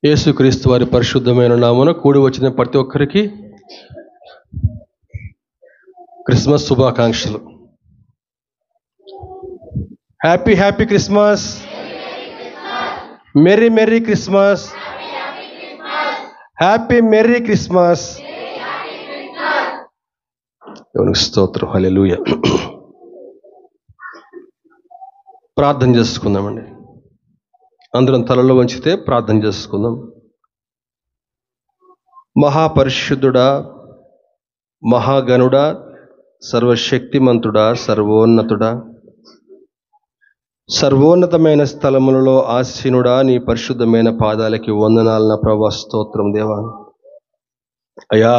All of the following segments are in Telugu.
యేసుక్రీస్తు వారి పరిశుద్ధమైన నామమున కూడి వచ్చిన ప్రతి ఒక్కరికి క్రిస్మస్ శుభాకాంక్షలు. Happy happy Christmas, merry merry Christmas, happy merry Christmas. దేవునికి స్తోత్రం, హల్లెలూయా. ప్రార్థన చేసుకుందామండి. అందరం తలలో వంచితే ప్రార్థన చేసుకుందాం. మహాపరిశుద్ధుడా, మహాగణుడా, సర్వశక్తిమంతుడా, సర్వోన్నతుడా, సర్వోన్నతమైన స్థలములలో ఆసీనుడా, నీ పరిశుద్ధమైన పాదాలకి వందనాలన ప్రభా, స్తోత్రం దేవా. అయ్యా,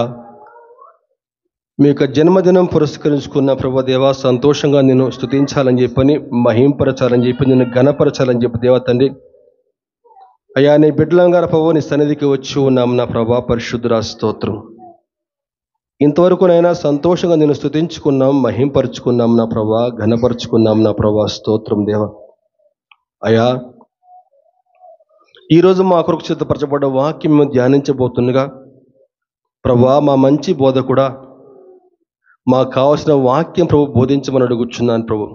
మీ యొక్క జన్మదినం పురస్కరించుకున్న ప్రభా దేవా, సంతోషంగా నేను స్తుతించాలని చెప్పని, మహింపరచాలని చెప్పి, నేను ఘనపరచాలని చెప్పి దేవా తండ్రి, అయ్యా నీ బిడ్డలంగా ప్రభు నీ సన్నిధికి వచ్చి ఉన్నాం నా ప్రభా. పరిశుద్ధుడా స్తోత్రం. ఇంతవరకునైనా సంతోషంగా నేను స్తుతించుకున్నాం, మహింపరుచుకున్నాం నా ప్రభా, ఘనపరుచుకున్నాం నా ప్రభా, స్తోత్రం దేవ. అయ్యా, ఈరోజు మా కొరకు సిద్ధపరచబడ్డ వాక్యం మేము ధ్యానించబోతుండగా ప్రభా, మా మంచి బోధకుడా, మాకు కావాల్సిన వాక్యం ప్రభు బోధించమని అడుగుచున్నాను ప్రభు.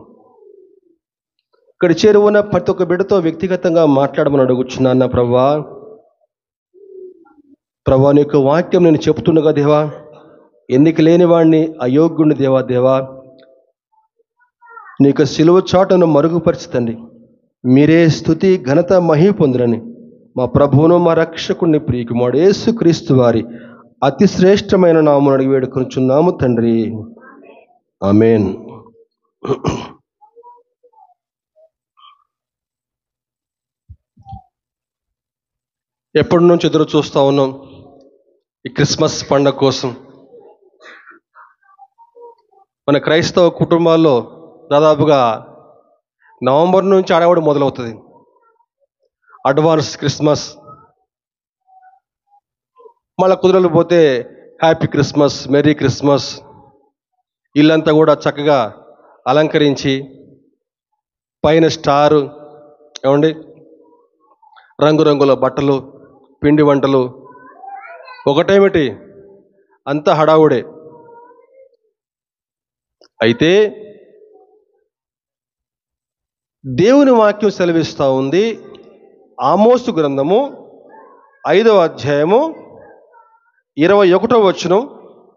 ఇక్కడ చేరువున్న ప్రతి ఒక్క బిడ్డతో వ్యక్తిగతంగా మాట్లాడమని అడుగుచున్నాను నా ప్రభా. ప్రభా, నీ యొక్క వాక్యం నేను చెప్తుండగా దేవా, ఎన్నిక లేని వాడిని, అయోగ్యుని దేవా, నీ యొక్క సిలువ చాటును మరుగుపరిచితండి. మీరే స్తుతి ఘనత మహిమ పొందురని మా ప్రభువును మా రక్షకుడిని ప్రియకుమారుడు యేసుక్రీస్తు వారి అతి శ్రేష్టమైన నామమున అడిగి వేడుకొనుచున్నాము తండ్రి, ఆమేన్. ఎప్పటి నుంచి ఎదురు చూస్తూ ఉన్నాం ఈ క్రిస్మస్ పండుగ కోసం. మన క్రైస్తవ కుటుంబాల్లో దాదాపుగా నవంబర్ నుంచి ఆడవాడు మొదలవుతుంది. అడ్వాన్స్ క్రిస్మస్, మళ్ళీ కుదరలు పోతే హ్యాపీ క్రిస్మస్, మెర్రీ క్రిస్మస్. ఇల్లంతా కూడా చక్కగా అలంకరించి పైన స్టారు, ఏమండి, రంగురంగుల బట్టలు, పిండి వంటలు, ఒకటేమిటి అంత హడావుడే. అయితే దేవుని వాక్యం సెలవిస్తూ ఉంది. ఆమోసు గ్రంథము 5వ అధ్యాయము 21వ వచనం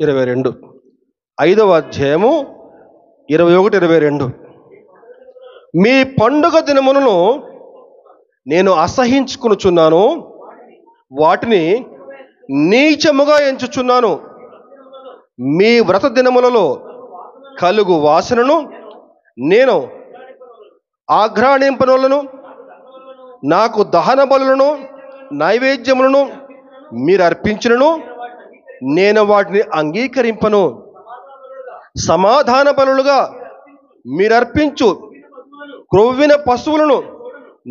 22. 5వ అధ్యాయము 21-22. మీ పండుగ దినములను నేను అసహించుకొనుచున్నాను, వాటిని నీచముగా ఎంచుచున్నాను. మీ వ్రత దినములలో కలుగు వాసనను నేను ఆఘ్రాణింపనులను, నాకు దహన బలులను నైవేద్యములను మీరు అర్పించును, నేను వాటిని అంగీకరింపను. సమాధాన బలులుగా మీరు అర్పించు క్రొవ్విన పశువులను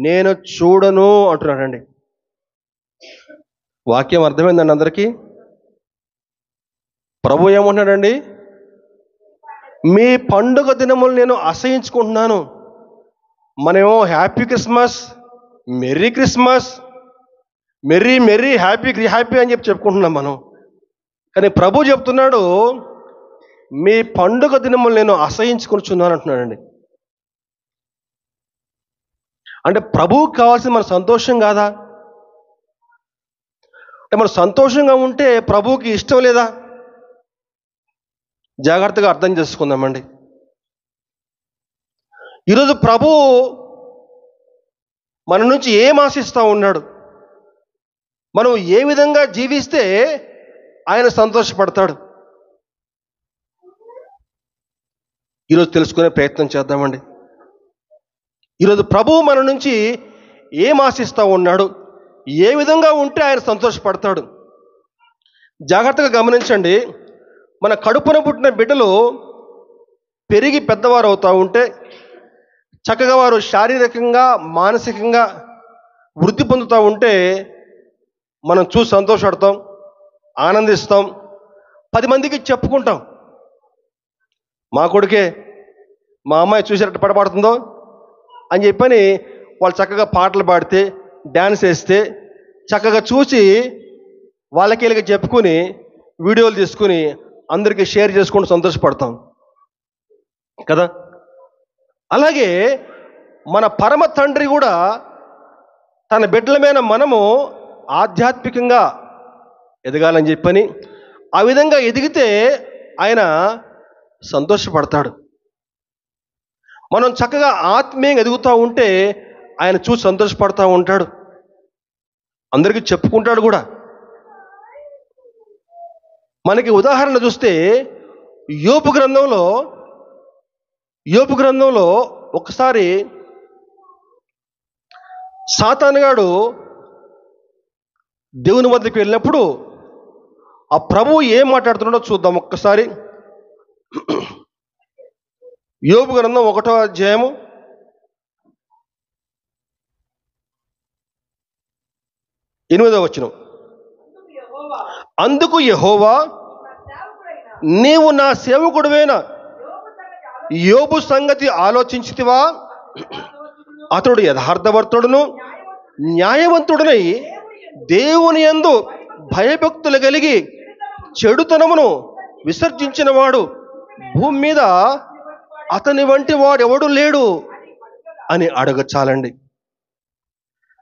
నేను చూడను అంటున్నాడండి. వాక్యం అర్థమైందండి అందరికీ? ప్రభు ఏమంటున్నాడండి? మీ పండుగ దినములు నేను అసహించుకుంటున్నాను. మనమేమో happy Christmas, merry Christmas, merry merry happy happy అని చెప్పి చెప్పుకుంటున్నాం మనం. కానీ ప్రభు చెప్తున్నాడు, మీ పండుగ దినములు నేను అసహించుకుంటున్నాను అంటున్నాడండి. అంటే ప్రభువుకి కావాల్సిన మన సంతోషం కాదా? అంటే మనం సంతోషంగా ఉంటే ప్రభువుకి ఇష్టం లేదా? జాగ్రత్తగా అర్థం చేసుకుందామండి. ఈరోజు ప్రభు మన నుంచి ఏం ఆశిస్తూ ఉన్నాడు, మనం ఏ విధంగా జీవిస్తే ఆయన సంతోషపడతాడు, ఈరోజు తెలుసుకునే ప్రయత్నం చేద్దామండి. ఈరోజు ప్రభువు మన నుంచి ఏం ఆశిస్తూ ఉన్నాడు, ఏ విధంగా ఉంటే ఆయన సంతోషపడతాడు. జాగ్రత్తగా గమనించండి. మన కడుపున పుట్టిన బిడ్డలు పెరిగి పెద్దవారు అవుతూ ఉంటే చక్కగా వారు శారీరకంగా మానసికంగా వృద్ధి పొందుతూ ఉంటే మనం చూసి సంతోషపడతాం, ఆనందిస్తాం, 10 మందికి చెప్పుకుంటాం. మా కొడుకే, మా అమ్మాయి చూసేటట్టు పడబడుతుందో అని చెప్పని వాళ్ళు చక్కగా పాటలు పాడితే, డ్యాన్స్ వేస్తే, చక్కగా చూసి వాళ్ళకి చెప్పుకొని వీడియోలు తీసుకుని అందరికీ షేర్ చేసుకుంటూ సంతోషపడతాం కదా. అలాగే మన పరమ తండ్రి కూడా తన బిడ్డలమైన మనము ఆధ్యాత్మికంగా ఎదగాలని చెప్పని, ఆ విధంగా ఎదిగితే ఆయన సంతోషపడతాడు. మనం చక్కగా ఆత్మీయంగా ఎదుగుతూ ఉంటే ఆయన చూసి సంతోషపడతా ఉంటాడు, అందరికీ చెప్పుకుంటాడు కూడా. మనకి ఉదాహరణ చూస్తే యోబు గ్రంథంలో ఒకసారి సాతానుగాడు దేవుని వద్దకు వెళ్ళినప్పుడు ఆ ప్రభువు ఏం మాట్లాడుతున్నాడో చూద్దాం ఒక్కసారి. యోబు గ్రంథం 1వ అధ్యాయము 8వ వచనం. అందుకు యెహోవా, నీవు నా సేవకుడివైన యోబు సంగతి ఆలోచించితివా? అతడు యథార్థవర్తుడును న్యాయవంతుడునై దేవుని యందు భయభక్తులు కలిగి చెడుతనమును విసర్జించిన వాడు భూమి మీద అతని వంటి వాడెవడు లేడు అని అడగచాలండి.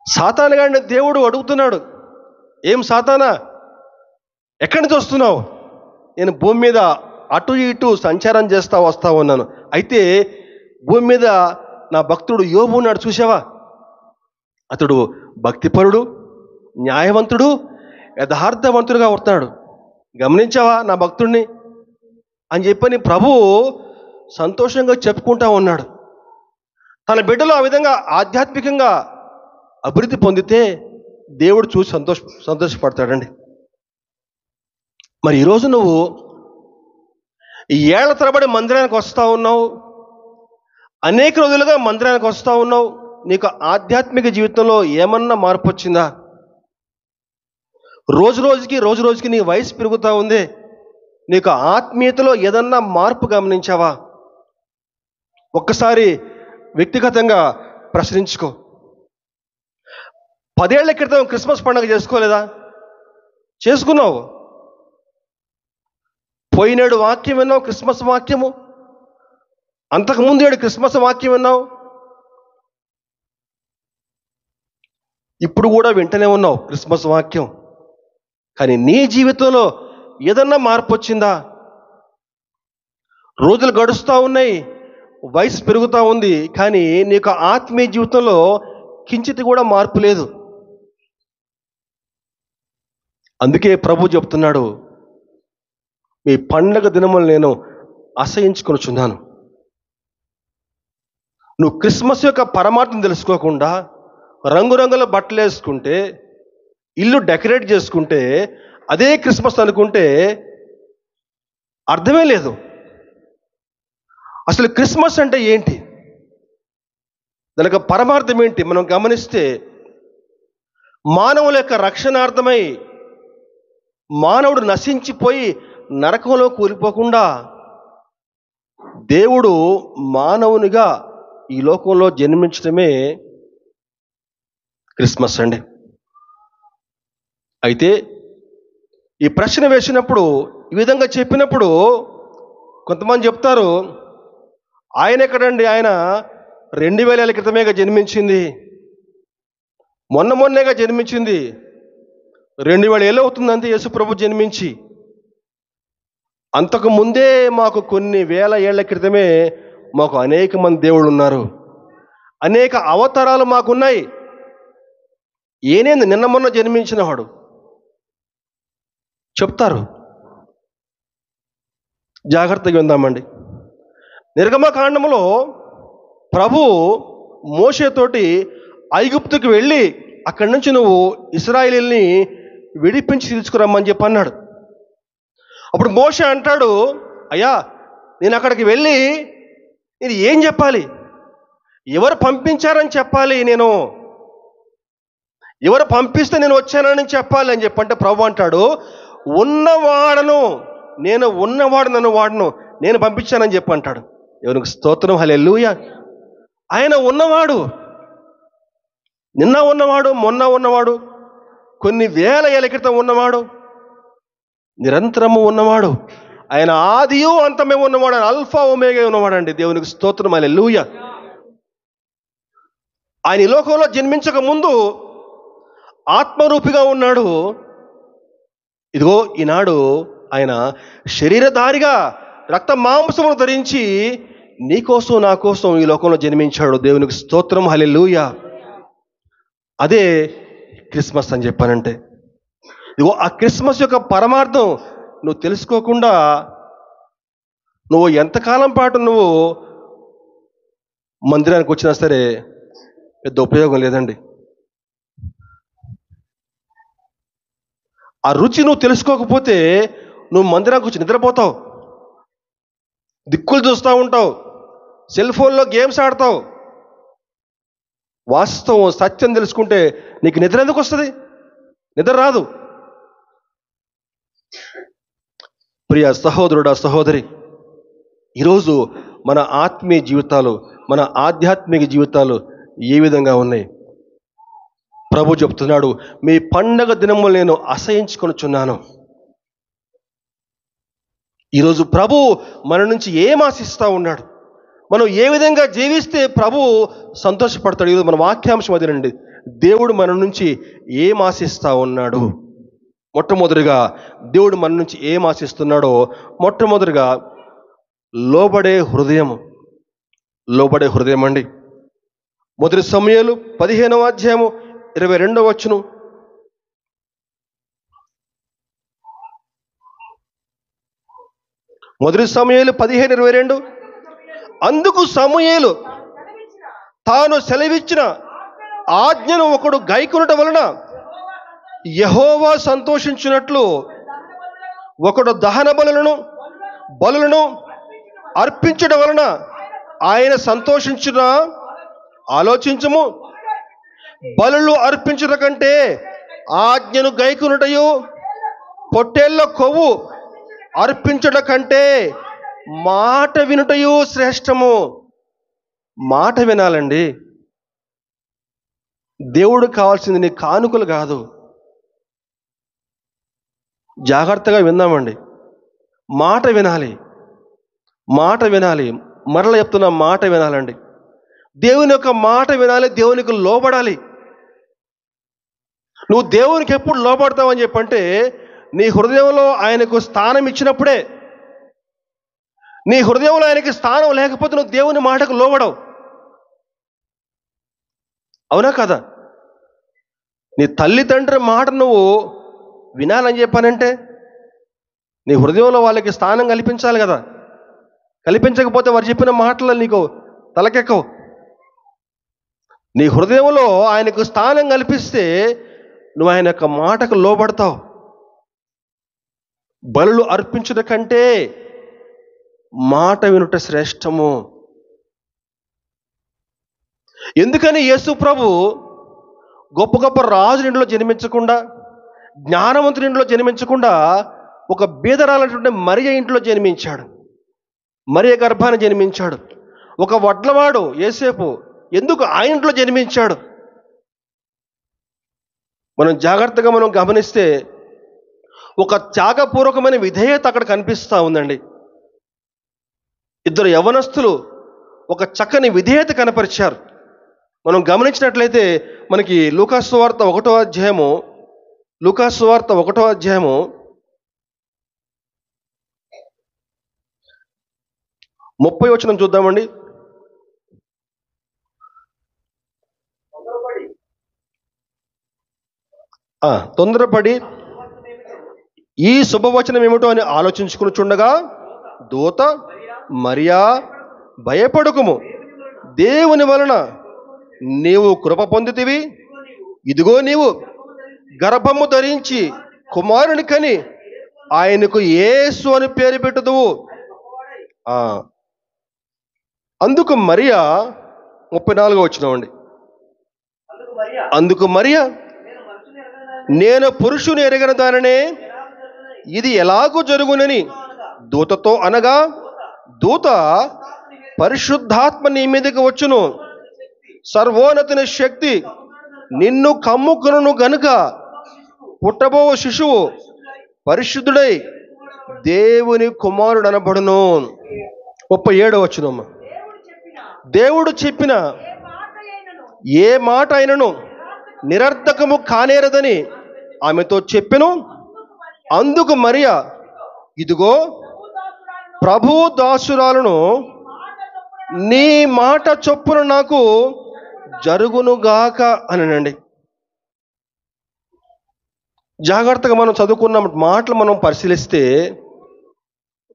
సాతానుగాడిని దేవుడు అడుగుతున్నాడు, ఏం సాతానా, ఎక్కడి నుంచి వస్తున్నావు? నేను భూమి మీద అటు ఇటు సంచారం చేస్తా వస్తా ఉన్నాను. అయితే భూమి మీద నా భక్తుడు యోబు ఉన్నాడు, చూసావా? అతడు భక్తిపరుడు, న్యాయవంతుడు, యథార్థవంతుడుగా వస్తున్నాడు. గమనించావా నా భక్తుడిని అని చెప్పని ప్రభువు సంతోషంగా చెప్పుకుంటా ఉన్నాడు. తన బిడ్డలు ఆ విధంగా ఆధ్యాత్మికంగా అభివృద్ధి పొందితే దేవుడు చూసి సంతోషపడతాడండి. మరి ఈరోజు నువ్వు ఏళ్ల తరబడి మందిరానికి వస్తూ ఉన్నావు, అనేక రోజులుగా మందిరానికి వస్తూ ఉన్నావు. నీకు ఆధ్యాత్మిక జీవితంలో ఏమన్నా మార్పు వచ్చిందా? రోజు రోజుకి నీ వయసు పెరుగుతూ ఉంది. నీకు ఆత్మీయతలో ఏదన్నా మార్పు గమనించావా? ఒక్కసారి వ్యక్తిగతంగా ప్రశ్నించుకో. 10 ఏళ్ల క్రితం క్రిస్మస్ పండుగ చేసుకోలేదా? చేసుకున్నావు. పోయినేడు వాక్యం విన్నావు, క్రిస్మస్ వాక్యము. అంతకుముందు ఏడు క్రిస్మస్ వాక్యం విన్నావు. ఇప్పుడు కూడా వింటనే ఉన్నావు క్రిస్మస్ వాక్యం. కానీ నీ జీవితంలో ఏదన్నా మార్పు వచ్చిందా? రోజులు గడుస్తూ ఉన్నాయి, వయసు పెరుగుతూ ఉంది, కానీ నీకు ఆత్మీయ జీవితంలో కించిత్ కూడా మార్పు లేదు. అందుకే ప్రభు చెప్తున్నాడు, మీ పండగ దినములు నేను అసహించుకొనుచున్నాను. నువ్వు క్రిస్మస్ యొక్క పరమార్థం తెలుసుకోకుండా రంగురంగుల బట్టలు వేసుకుంటే, ఇల్లు డెకరేట్ చేసుకుంటే అదే క్రిస్మస్ అనుకుంటే అర్థమే లేదు. అసలు క్రిస్మస్ అంటే ఏంటి, దానికి పరమార్థం ఏంటి మనం గమనిస్తే, మానవుల యొక్క రక్షణార్థమై మానవుడు నశించిపోయి నరకంలో కూలిపోకుండా దేవుడు మానవునిగా ఈ లోకంలో జన్మించడమే క్రిస్మస్ అండి. అయితే ఈ ప్రశ్న వేసినప్పుడు, ఈ విధంగా చెప్పినప్పుడు కొంతమంది చెప్తారు, ఆయన ఎక్కడండి, ఆయన 2000 ఏళ్ల క్రితమేగా జన్మించింది, మొన్నేగా జన్మించింది, 2000 ఏళ్ళు అవుతుందంతే యేసు ప్రభు జన్మించి. అంతకు ముందే మాకు కొన్ని వేల ఏళ్ల క్రితమే మాకు అనేక మంది దేవుళ్ళు ఉన్నారు, అనేక అవతారాలు మాకున్నాయి. ఏనేంది నిన్న మొన్న జన్మించిన వాడు చెప్తారు. జాగ్రత్తగా విందామండి. నిర్గమకాండములో ప్రభు మోషేతోటి ఐగుప్తుకి వెళ్ళి అక్కడి నుంచి నువ్వు ఇశ్రాయేలీయుల్ని విడిపించి తీసుకురమ్మని చెప్పి అన్నాడు. అప్పుడు మోషే అంటాడు, అయ్యా నేను అక్కడికి వెళ్ళి నేను ఏం చెప్పాలి, ఎవరు పంపించారని చెప్పాలి, నేను ఎవరు పంపిస్తే నేను వచ్చానని చెప్పాలి అని చెప్పంటే ప్రభు అంటాడు, ఉన్నవాడను నేను, ఉన్నవాడు నన్ను వాడను, నేను పంపించానని చెప్పి అంటాడు. ఎవరికి స్తోత్రం, హల్లెలూయా. ఆయన ఉన్నవాడు, నిన్న ఉన్నవాడు, మొన్న ఉన్నవాడు, కొన్ని వేల ఏళ్ల క్రితం ఉన్నవాడు, నిరంతరము ఉన్నవాడు, ఆయన ఆదియు అంతమే ఉన్నవాడు, ఆయన అల్ఫా ఒమేగా ఉన్నవాడు అండి. దేవునికి స్తోత్రం, హల్లెలూయా. ఆయన ఈ లోకంలో జన్మించక ముందు ఆత్మరూపిగా ఉన్నాడు. ఇదిగో ఈనాడు ఆయన శరీరధారిగా రక్త మాంసమును ధరించి నీకోసం నా కోసం ఈ లోకంలో జన్మించాడు. దేవునికి స్తోత్రం, హల్లెలూయా. అదే క్రిస్మస్ అని చెప్పానంటే, ఇదిగో ఆ క్రిస్మస్ యొక్క పరమార్థం నువ్వు తెలుసుకోకుండా నువ్వు ఎంతకాలం పాటు నువ్వు మందిరానికి వచ్చినా సరే పెద్ద ఉపయోగం లేదండి. ఆ రుచి నువ్వు తెలుసుకోకపోతే నువ్వు మందిరానికి వచ్చి నిద్రపోతావు, దిక్కులు చూస్తూ ఉంటావు, సెల్ ఫోన్లో గేమ్స్ ఆడతావు. వాస్తవం సత్యం తెలుసుకుంటే నీకు నిద్ర ఎందుకు వస్తుంది? నిద్ర రాదు. ప్రియ సహోదరుడా, సహోదరి, ఈరోజు మన ఆత్మీయ జీవితాలు, మన ఆధ్యాత్మిక జీవితాలు ఏ విధంగా ఉన్నాయి? ప్రభు చెప్తున్నాడు, మీ పండగ దినములు నేను అసహించుకొనుచున్నాను. ఈరోజు ప్రభు మన నుంచి ఏం ఆశిస్తూ ఉన్నాడు? మనం ఏ విధంగా జీవిస్తే ప్రభు సంతోషపడతాడు? ఈరోజు మన వాక్యాంశం అదేనండి. దేవుడు మన నుంచి ఏం ఆశిస్తూ ఉన్నాడు? మొట్టమొదటిగా దేవుడు మన నుంచి ఏం ఆశిస్తున్నాడో, మొట్టమొదటిగా లోబడే హృదయము. లోబడే హృదయం అండి. మొదటి సమూయేలు 15వ అధ్యాయము 22వ వచనం. మొదటి సమూయేలు 15:22. అందుకు సమూయేలు తాను సెలవిచ్చిన ఆజ్ఞను ఒకడు గైకొనుట వలన యెహోవా సంతోషించినట్లు ఒకడు దహన బలులను అర్పించడం వలన ఆయన సంతోషించిన. ఆలోచించము, బలులు అర్పించుట కంటే ఆజ్ఞను గైకొనుటయు, పొట్టేళ్ల కొవ్వు అర్పించుట కంటే మాట వినుటయు శ్రేష్టము. మాట వినాలండి. దేవుడు కావాల్సింది నీ కానుకలు కాదు. జాగ్రత్తగా విందామండి. మాట వినాలి, మాట వినాలి. మరల చెప్తున్నా, మాట వినాలండి. దేవుని యొక్క మాట వినాలి, దేవునికి లోబడాలి. నువ్వు దేవునికి ఎప్పుడు లోబడతావని చెప్పంటే, నీ హృదయంలో ఆయనకు స్థానం ఇచ్చినప్పుడే. నీ హృదయంలో ఆయనకి స్థానం లేకపోతే నువ్వు దేవుని మాటకు లోబడవు. అవునా కదా? నీ తల్లిదండ్రి మాట నువ్వు వినాలని చెప్పానంటే నీ హృదయంలో వాళ్ళకి స్థానం కల్పించాలి కదా. కల్పించకపోతే వారు చెప్పిన మాటలు నీకు తలకెక్కవు. నీ హృదయంలో ఆయనకు స్థానం కల్పిస్తే నువ్వు ఆయన యొక్క మాటకు లోబడతావు. బలులు అర్పించుట కంటే మాట వినుట శ్రేష్టము. ఎందుకని యేసు ప్రభు గొప్ప గొప్ప రాజుల ఇంట్లో జన్మించకుండా, జ్ఞానవంతుని ఇంట్లో జన్మించకుండా, ఒక బీదరాలైనటువంటి మరియ ఇంట్లో జన్మించాడు. మరియ గర్భాన జన్మించాడు. ఒక వడ్లవాడు యోసేపు ఎందుకు ఆ ఇంట్లో జన్మించాడు? మనం జాగ్రత్తగా గమనిస్తే ఒక త్యాగపూర్వకమైన విధేయత అక్కడ కనిపిస్తూ ఉందండి. ఇద్దరు యవ్వనస్తులు ఒక చక్కని విధేయత కనపరిచారు. మనం గమనించినట్లయితే మనకి లూకాసు సువార్త 1వ అధ్యాయము 30వ వచనం చూద్దామండి. తొందరపడి ఈ శుభవచనం ఏమిటో అని ఆలోచించుకునిచుండగా దూత, మరియా, భయపడకుము, దేవుని వలన నీవు కృప పొందితివి. ఇదిగో నీవు గర్భము ధరించి కుమారుని కని ఆయనకు యేసు అని పేరు పెట్టుదువు. అందుకు మరియా 34వ వచనం అండి. అందుకు మరియా, నేను పురుషుని ఎరగని దాననే ఇది ఎలాగూ జరుగునని దూతతో అనగా, దూత, పరిశుద్ధాత్మ నీ మీదకి వచ్చును, సర్వోన్నతుని శక్తి నిన్ను కమ్ముకును గనుక పుట్టబో శిశువు పరిశుద్ధుడై దేవుని కుమారుడు అనబడును. 37వ వచనం. దేవుడు చెప్పిన ఏ మాట అయినను నిరర్థకము కానేరదని ఆమెతో చెప్పెను. అందుకు మరియా, ఇదిగో ప్రభువు దాసురాలను, నీ మాట చొప్పున నాకు జరుగునుగాక అనండి. జాగ్రత్తగా మనం చదువుకున్న మాటలు మనం పరిశీలిస్తే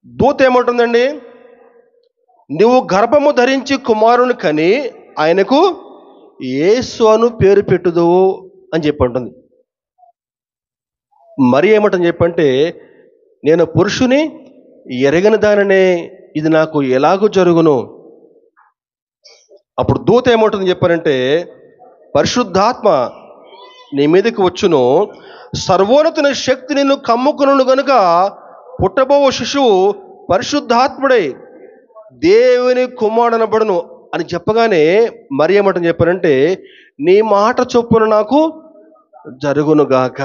దూత ఏమంటుందండి? నువ్వు గర్భము ధరించి కుమారుని కని ఆయనకు యేసు అను పేరు పెట్టుదువు అని చెప్పి ఉంటుంది. మరి ఏమంటుంది చెప్పంటే, నేను పురుషుని ఎరగని దానినే, ఇది నాకు ఎలాగూ జరుగును. అప్పుడు దూత ఏమంటుంది చెప్పారంటే, పరిశుద్ధాత్మ నీ మీదకి వచ్చును, సర్వోన్నతుని శక్తి నిన్ను కమ్ముకును గనుక పుట్టబో శిశువు పరిశుద్ధాత్ముడై దేవుని కుమారుడనబడును అని చెప్పగానే మరి ఏమంటని చెప్పారంటే, నీ మాట చొప్పున నాకు జరుగునుగాక.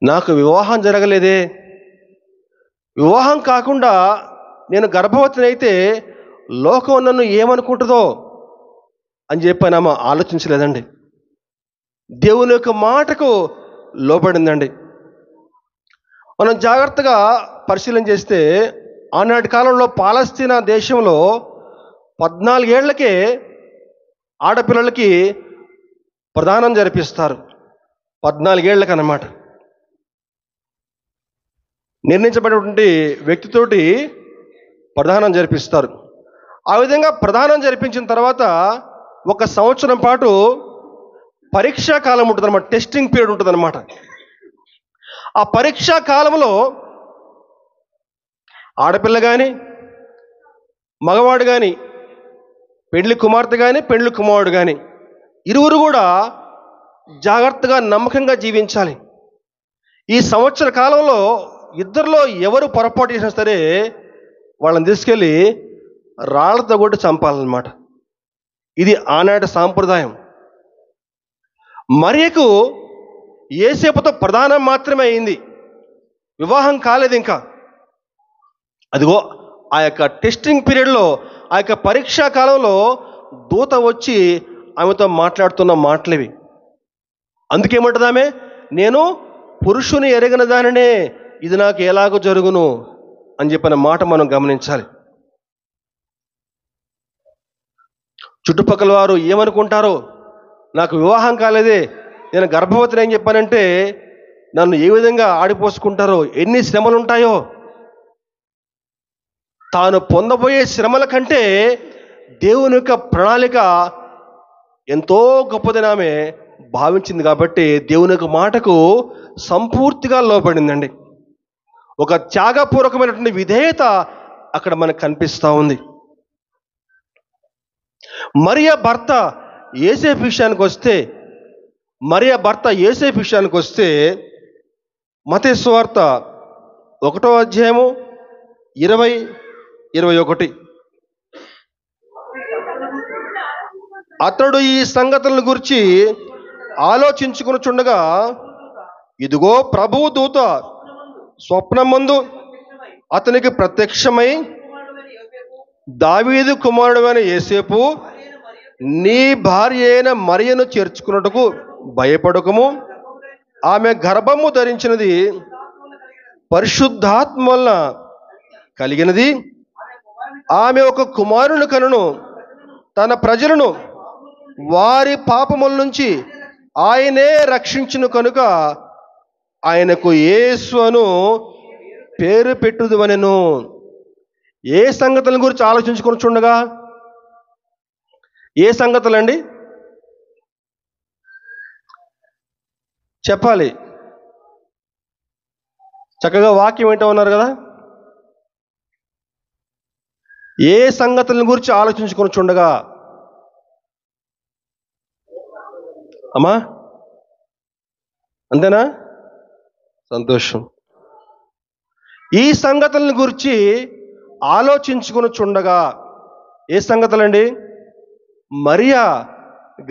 నాకు వివాహం జరగలేదే, వివాహం కాకుండా నేను గర్భవతిని అయితే లోకం నన్ను ఏమనుకుంటుందో అని చెప్పి ఆమె ఆలోచించలేదండి. దేవుని యొక్క మాటకు లోబడిందండి. మనం జాగ్రత్తగా పరిశీలన చేస్తే ఆనాటి కాలంలో పాలస్తీనా దేశంలో 14 ఏళ్లకే ఆడపిల్లలకి ప్రదానం జరిపిస్తారు. 14 ఏళ్ళకి అన్నమాట. నిర్ణయించబడినటువంటి వ్యక్తితోటి ప్రదానం జరిపిస్తారు. ఆ విధంగా ప్రదానం జరిపించిన తర్వాత 1 సంవత్సరం పాటు పరీక్షా కాలం ఉంటుంది అనమాట, టెస్టింగ్ పీరియడ్ ఉంటుంది అనమాట. ఆ పరీక్షా కాలంలో ఆడపిల్ల కానీ మగవాడు కానీ, పెండ్లి కుమార్తె కానీ పెండ్లి కుమారుడు కానీ, ఇరువురు కూడా జాగ్రత్తగా నమ్మకంగా జీవించాలి. ఈ సంవత్సర కాలంలో ఇద్దరిలో ఎవరు పొరపాటు చేసినా సరే వాళ్ళని తీసుకెళ్ళి రాళ్లతో కొట్టి చంపాలన్నమాట. ఇది ఆనాటి సాంప్రదాయం. మరియకు యేసేపుతో ప్రదానం మాత్రమే అయింది, వివాహం కాలేదు ఇంకా. అదిగో ఆ యొక్క టెస్టింగ్ పీరియడ్లో, ఆ యొక్క పరీక్షా కాలంలో దూత వచ్చి ఆమెతో మాట్లాడుతున్న మాటలివి. అందుకేమంటుంది ఆమె, నేను పురుషుని ఎరగిన దానినే, ఇది నాకు ఎలాగో జరుగును అని చెప్పిన మాట మనం గమనించాలి. చుట్టుపక్కల వారు ఏమనుకుంటారో, నాకు వివాహం కాలేదే, నేను గర్భవతిని అని చెప్పానంటే నన్ను ఏ విధంగా ఆడిపోసుకుంటారో, ఎన్ని శ్రమలు ఉంటాయో. తాను పొందబోయే శ్రమల కంటే దేవుని యొక్క ప్రణాళిక ఎంతో గొప్పదని ఆమె భావించింది కాబట్టి దేవుని యొక్క మాటకు సంపూర్తిగా లోబడిందండి. ఒక త్యాగపూర్వకమైనటువంటి విధేయత అక్కడ మనకు కనిపిస్తూ ఉంది. మరియ భర్త యేసేపు విషయానికి వస్తే మత్తయి సువార్త 1వ అధ్యాయము 20-21. అతడు ఈ సంగతులను గురించి ఆలోచించుకొనుచుండగా, ఇదిగో ప్రభువు దూత స్వప్నమందు అతనికి ప్రత్యక్షమై, దావీదు కుమారుడైన యేసేపు, నీ భార్య అయిన మరియను చేర్చుకున్నట్టుకు భయపడకము, ఆమె గర్భము ధరించినది పరిశుద్ధాత్మ వలన కలిగినది, ఆమె ఒక కుమారుని కనును, తన ప్రజలను వారి పాపముల నుంచి ఆయనే రక్షించును కనుక ఆయనకు యేసు అను పేరు పెట్టుదువనెను. ఏ సంగతుల గురించి ఆలోచించుకొనుచుండగా, ఏ సంగతులండి చెప్పాలి? చక్కగా వాక్యం ఏంటో ఉన్నారు కదా. ఏ సంగతుల గురించి ఆలోచించుకొనుచుండగా, అమ్మా అంతేనా? సంతోషం. ఈ సంగతులను గురించి ఆలోచించుకొనుచుండగా, ఏ సంగతులండి? మరియా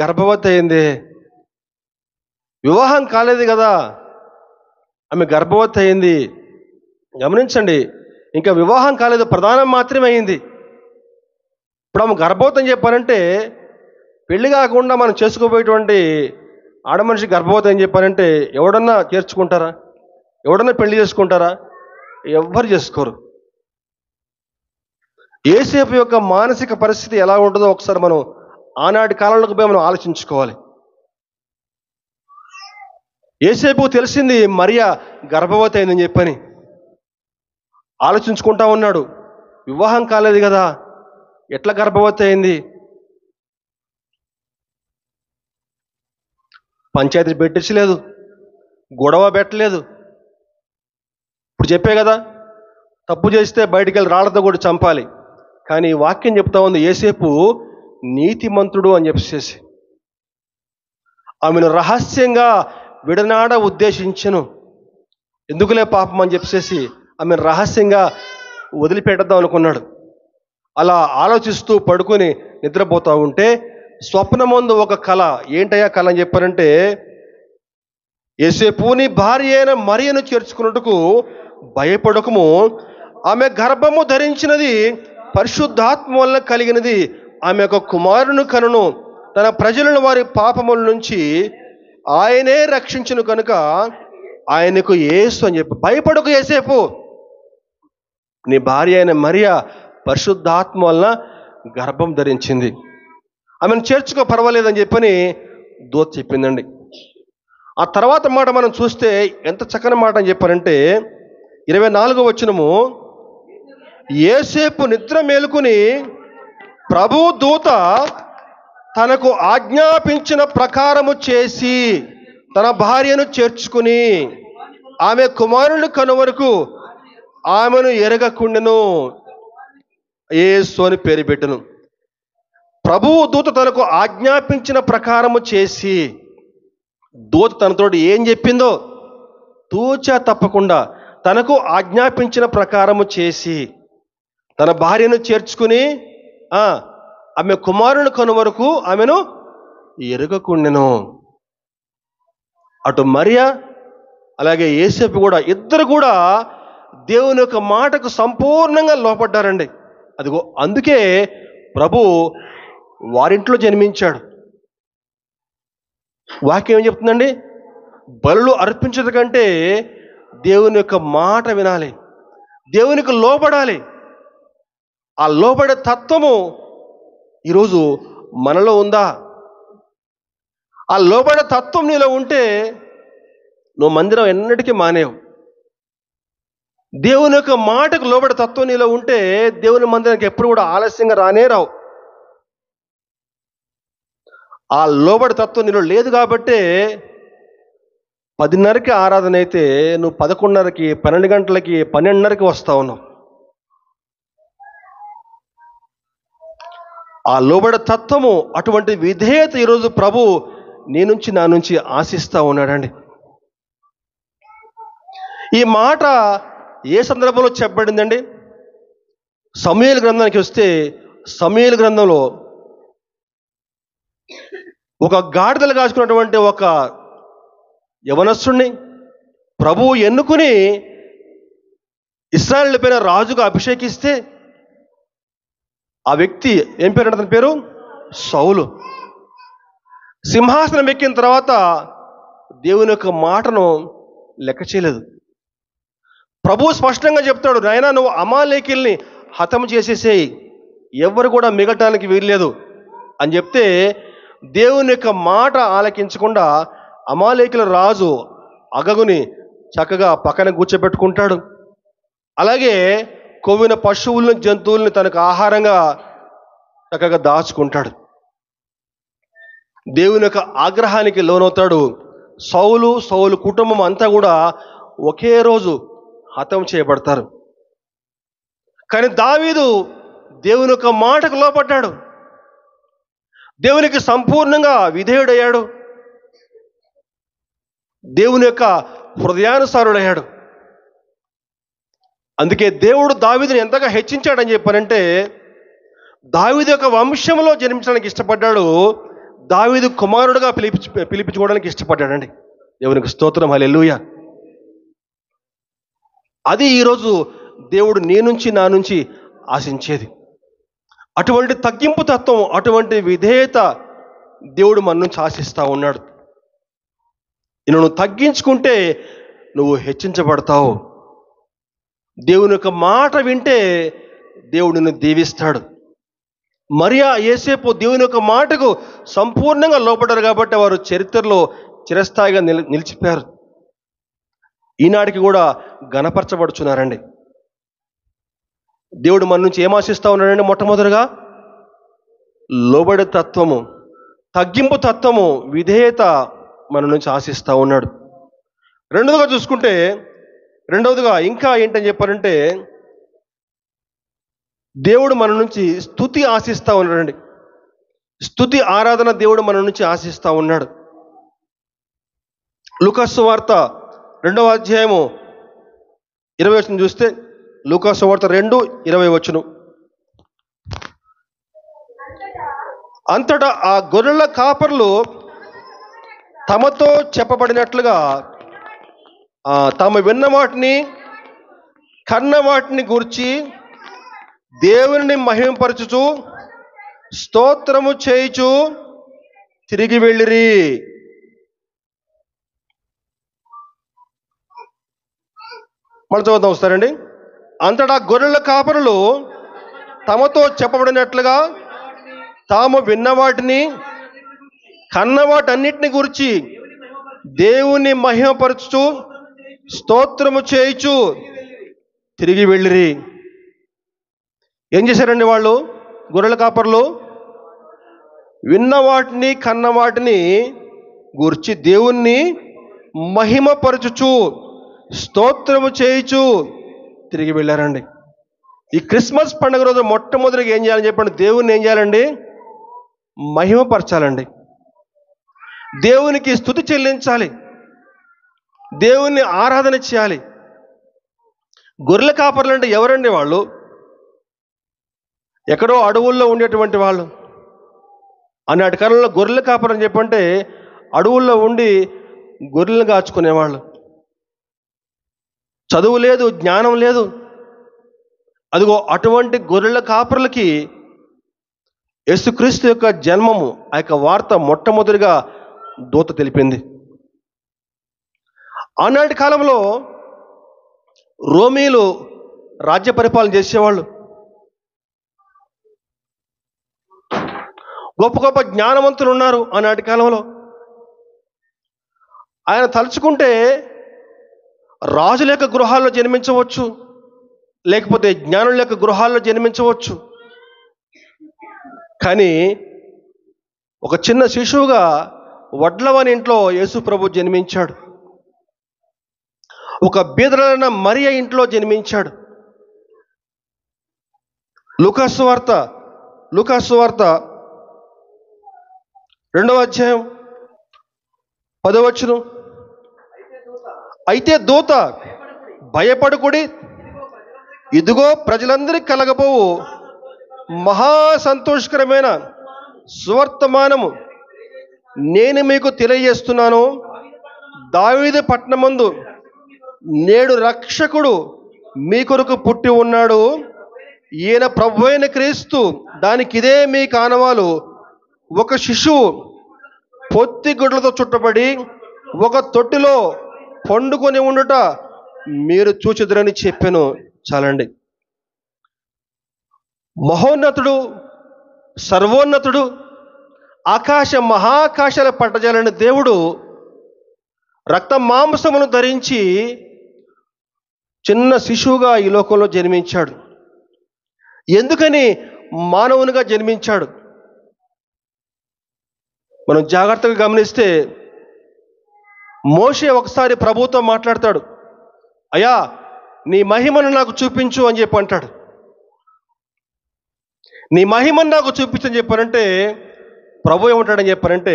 గర్భవతి అయింది. వివాహం కాలేదు కదా, ఆమె గర్భవతి అయింది. గమనించండి, ఇంకా వివాహం కాలేదు, ప్రధానం మాత్రమే అయింది. ఇప్పుడు ఆమె గర్భవతి అని చెప్పారంటే, పెళ్లి కాకుండా మనం చేసుకోబోయేటువంటి ఆడమనిషి గర్భవతి అని చెప్పారంటే ఎవడన్నా చేర్చుకుంటారా? ఎవడన్నా పెళ్లి చేసుకుంటారా? ఎవ్వరు చేసుకోరు. యేసేపు యొక్క మానసిక పరిస్థితి ఎలా ఉంటుందో ఒకసారి మనం ఆనాటి కాలంలోకి పోయి మనం ఆలోచించుకోవాలి. యేసేపు తెలిసింది మరియా గర్భవతి అయిందని చెప్పని ఆలోచించుకుంటా ఉన్నాడు. వివాహం కాలేదు కదా, ఎట్లా గర్భవతి అయింది? పంచాయతీ పెట్టించలేదు, గొడవ పెట్టలేదు. ఇప్పుడు చెప్పే కదా, తప్పు చేస్తే బయటికి వెళ్ళి రాళ్లతో కూడా చంపాలి. కానీ ఈ వాక్యం చెప్తా ఉంది, యేసేపు నీతిమంతుడు అని చెప్పేసి ఆమెను రహస్యంగా విడనాడ ఉద్దేశించను. ఎందుకులే పాపం అని చెప్పేసి ఆమెను రహస్యంగా వదిలిపెట్టద్దాం అనుకున్నాడు. అలా ఆలోచిస్తూ పడుకొని నిద్రపోతూ ఉంటే స్వప్నమందు ఒక కళ. ఏంటయ్యా కళ అని చెప్పారంటే, యేసేపు నీ భార్య అయిన మరియను చేర్చుకున్నట్టుకు భయపడకము, ఆమె గర్భము ధరించినది పరిశుద్ధాత్మ వల్ల కలిగినది, ఆమె ఒక కుమారుని కనును, తన ప్రజలను వారి పాపముల నుంచి ఆయనే రక్షించును కనుక ఆయనకు యేసు అని చెప్పి. భయపడకు యేసేపు, నీ భార్య అయిన మరియ పరిశుద్ధాత్మ వలన గర్భం ధరించింది, ఆమెను చేర్చుకో పర్వాలేదని చెప్పని దూత చెప్పిందండి. ఆ తర్వాత మాట మనం చూస్తే ఎంత చక్కని మాట అని చెప్పారంటే 24వ వచనము, యేసేపు నిద్ర మేలుకుని ప్రభు దూత తనకు ఆజ్ఞాపించిన ప్రకారము చేసి తన భార్యను చేర్చుకుని ఆమె కుమారుని కనువరకు ఆమెను ఎరగకుండెను, యేసు అని పేరు పెట్టెను. ప్రభువు దూత తనకు ఆజ్ఞాపించిన ప్రకారము చేసి, దూత తనతోటి ఏం చెప్పిందో తూచా తప్పకుండా తనకు ఆజ్ఞాపించిన ప్రకారము చేసి తన భార్యను చేర్చుకుని ఆమె కుమారుని కనువరకు ఆమెను ఎరగకుండెను. అటు మరియా అలాగే యేసేపు కూడా, ఇద్దరు కూడా దేవుని యొక్క మాటకు సంపూర్ణంగా లోపడ్డారండి. అదిగో అందుకే ప్రభు వారింట్లో జన్మించాడు. వాక్యం ఏం చెప్తుందండి? బలులు అర్పించదు కంటే దేవుని యొక్క మాట వినాలి, దేవునికి లోబడాలి. ఆ లోబడే తత్వము ఈరోజు మనలో ఉందా? ఆ లోబడే తత్వం నీలో ఉంటే నువ్వు మందిరం ఎన్నటికీ మానేవు. దేవుని యొక్క మాటకు లోబడే తత్వం నీలో ఉంటే దేవుని మందిరానికి ఎప్పుడు కూడా ఆలస్యంగా రానే రావు. ఆ లోబడి తత్వం నీలో లేదు కాబట్టే 10:30కి ఆరాధన అయితే నువ్వు 11:30కి 12 గంటలకి 12:30కి వస్తా ఉన్నావు. ఆ లోబడి తత్వము, అటువంటి విధేయత ఈరోజు ప్రభు నీ నుంచి నా నుంచి ఆశిస్తూ ఉన్నాడండి. ఈ మాట ఏ సందర్భంలో చెప్పబడిందండి? సమూయేలు గ్రంథానికి వస్తే సమూయేలు గ్రంథంలో ఒక గాడిదలు కాచుకున్నటువంటి ఒక యవనస్తుడిని ప్రభువు ఎన్నుకుని ఇశ్రాయేలు పైన రాజుగా అభిషేకిస్తే ఆ వ్యక్తి ఏం పేరు అంటే, అతని పేరు సౌలు. సింహాసనం ఎక్కిన తర్వాత దేవుని యొక్క మాటను లెక్క చేయలేదు. ప్రభువు స్పష్టంగా చెప్తాడు, నాయనా నువ్వు అమాలేకీల్ని హతం చేసేసేయి, ఎవరు కూడా మిగలటానికి వీల్లేదు అని చెప్తే దేవుని యొక్క మాట ఆలకించకుండా అమాలేకీల రాజు అగగుని చక్కగా పక్కన కూర్చోబెట్టుకుంటాడు. అలాగే కొవ్విన పశువులను జంతువుల్ని తనకు ఆహారంగా చక్కగా దాచుకుంటాడు. దేవుని యొక్క ఆగ్రహానికి లోనవుతాడు. సౌలు కుటుంబం అంతా కూడా ఒకే రోజు హతం చేయబడతారు. కానీ దావీదు దేవుని యొక్క మాటకు లోపడ్డాడు, దేవునికి సంపూర్ణంగా విధేయుడయ్యాడు, దేవుని యొక్క హృదయానుసారుడయ్యాడు. అందుకే దేవుడు దావీదుని ఎంతగా హెచ్చించాడని చెప్పారంటే, దావీదు యొక్క వంశంలో జన్మించడానికి ఇష్టపడ్డాడు, దావీదు కుమారుడుగా పిలిపించుకోవడానికి ఇష్టపడ్డాడండి. దేవునికి స్తోత్రం, హల్లెలూయా. అది ఈరోజు దేవుడు నీ నుంచి నా నుంచి ఆశించేది. అటువంటి తగ్గింపు తత్వం, అటువంటి విధేయత దేవుడు మన నుంచి ఆశిస్తూ ఉన్నాడు. నువ్వు తగ్గించుకుంటే నువ్వు హెచ్చించబడతావు. దేవుని యొక్క మాట వింటే దేవుడు నిన్ను దీవిస్తాడు. మరియా, యేసేపు దేవుని యొక్క మాటకు సంపూర్ణంగా లోపడ్డారు కాబట్టి వారు చరిత్రలో చిరస్థాయిగా నిలిచిపోయారు. ఈనాటికి కూడా ఘనపరచబడుచున్నారండి. దేవుడు మన నుంచి ఏం ఆశిస్తూ ఉన్నాడండి? మొట్టమొదటిగా లోబడే తత్వము, తగ్గింపు తత్వము, విధేయత మన నుంచి ఆశిస్తూ ఉన్నాడు. రెండవదిగా చూసుకుంటే, ఇంకా ఏంటని చెప్పారంటే, దేవుడు మన నుంచి స్తుతి ఆశిస్తూ ఉన్నాడండి. స్తుతి ఆరాధన దేవుడు మన నుంచి ఆశిస్తూ ఉన్నాడు. లూకాసు వార్త 2వ అధ్యాయము 20 వచనం చూస్తే, లూకాసు వార్త 2:20 వచనం. అంతటా ఆ గొర్రెల కాపర్లు తమతో చెప్పబడినట్లుగా తాము విన్న వాటిని, కన్న వాటిని గూర్చి దేవుని మహిమపరచుచు స్తోత్రము చేయుచు తిరిగి వెళ్ళిరి. మళ్ళీ చదువుతాం వస్తారండి. అంతటా గొర్రెల కాపరులు తమతో చెప్పబడినట్లుగా తాము విన్న వాటిని, కన్న వాటన్నిటిని గురించి దేవుని మహిమపరచుచు స్తోత్రము చేయుచు తిరిగి వెళ్ళిరి. ఏం చేశారండి వాళ్ళు? గొర్రెల కాపర్లు విన్న వాటిని, కన్న వాటిని గురించి దేవుణ్ణి మహిమపరచుచు స్తోత్రము చేయుచు తిరిగి వెళ్ళారండి. ఈ క్రిస్మస్ పండుగ రోజు మొట్టమొదటిగా ఏం చేయాలని చెప్పండి? దేవుణ్ణి ఏం చేయాలండి? మహిమపరచాలండి. దేవునికి స్తుతి చెల్లించాలి, దేవుణ్ణి ఆరాధన చేయాలి. గొర్రెల కాపర్లు అంటే ఎవరండి? వాళ్ళు ఎక్కడో అడవుల్లో ఉండేటువంటి వాళ్ళు. ఆనాటి కాలంలో గొర్రెల కాపరు అని చెప్పంటే అడవుల్లో ఉండి గొర్రెలను కాచుకునేవాళ్ళు. చదువు లేదు, జ్ఞానం లేదు. అదిగో అటువంటి గొర్రెల కాపరులకి యేసుక్రీస్తు యొక్క జన్మము, ఆ యొక్క వార్త మొట్టమొదటిగా దూత తెలిపింది. ఆనాటి కాలంలో రోమీలు రాజ్య పరిపాలన చేసేవాళ్ళు. గొప్ప గొప్ప జ్ఞానవంతులు ఉన్నారు ఆనాటి కాలంలో. ఆయన తలుచుకుంటే రాజుల యొక్క గృహాల్లో జన్మించవచ్చు, లేకపోతే జ్ఞానుల యొక్క గృహాల్లో జన్మించవచ్చు. కానీ ఒక చిన్న శిశువుగా వడ్లవాని ఇంట్లో యేసు ప్రభు జన్మించాడు. ఒక బీదరైన మరియ ఇంట్లో జన్మించాడు. లూకాసు వార్త 2వ అధ్యాయం 10వ వచనం. అయితే దూత, భయపడకుడి, ఇదిగో ప్రజలందరికీ కలగబోవు మహా సంతోషకరమైన సువర్తమానము నేను మీకు తెలియజేస్తున్నాను. దావీదు పట్టణమందు నేడు రక్షకుడు మీ కొరకు పుట్టి ఉన్నాడు. ఈయన ప్రభువైన క్రీస్తు. దానికి ఇదే మీ కానవాలు. ఒక శిశువు పొత్తి గుడ్లతో చుట్టబడి ఒక తొట్టిలో పండుకొని ఉండుట మీరు చూచెదరని చెప్పాను. చాలండి. మహోన్నతుడు, సర్వోన్నతుడు, ఆకాశ మహాకాశాల పట్టజాలని దేవుడు రక్త మాంసమును ధరించి చిన్న శిశువుగా ఈ లోకంలో జన్మించాడు. ఎందుకని మానవునిగా జన్మించాడు? మనం జాగ్రత్తగా గమనిస్తే మోషే ఒకసారి ప్రభువుతో మాట్లాడతాడు. అయ్యా, నీ మహిమను నాకు చూపించు అని చెప్పి అంటాడు. నీ మహిమను నాకు చూపించని చెప్పారంటే ప్రభు ఏమంటాడని చెప్పారంటే,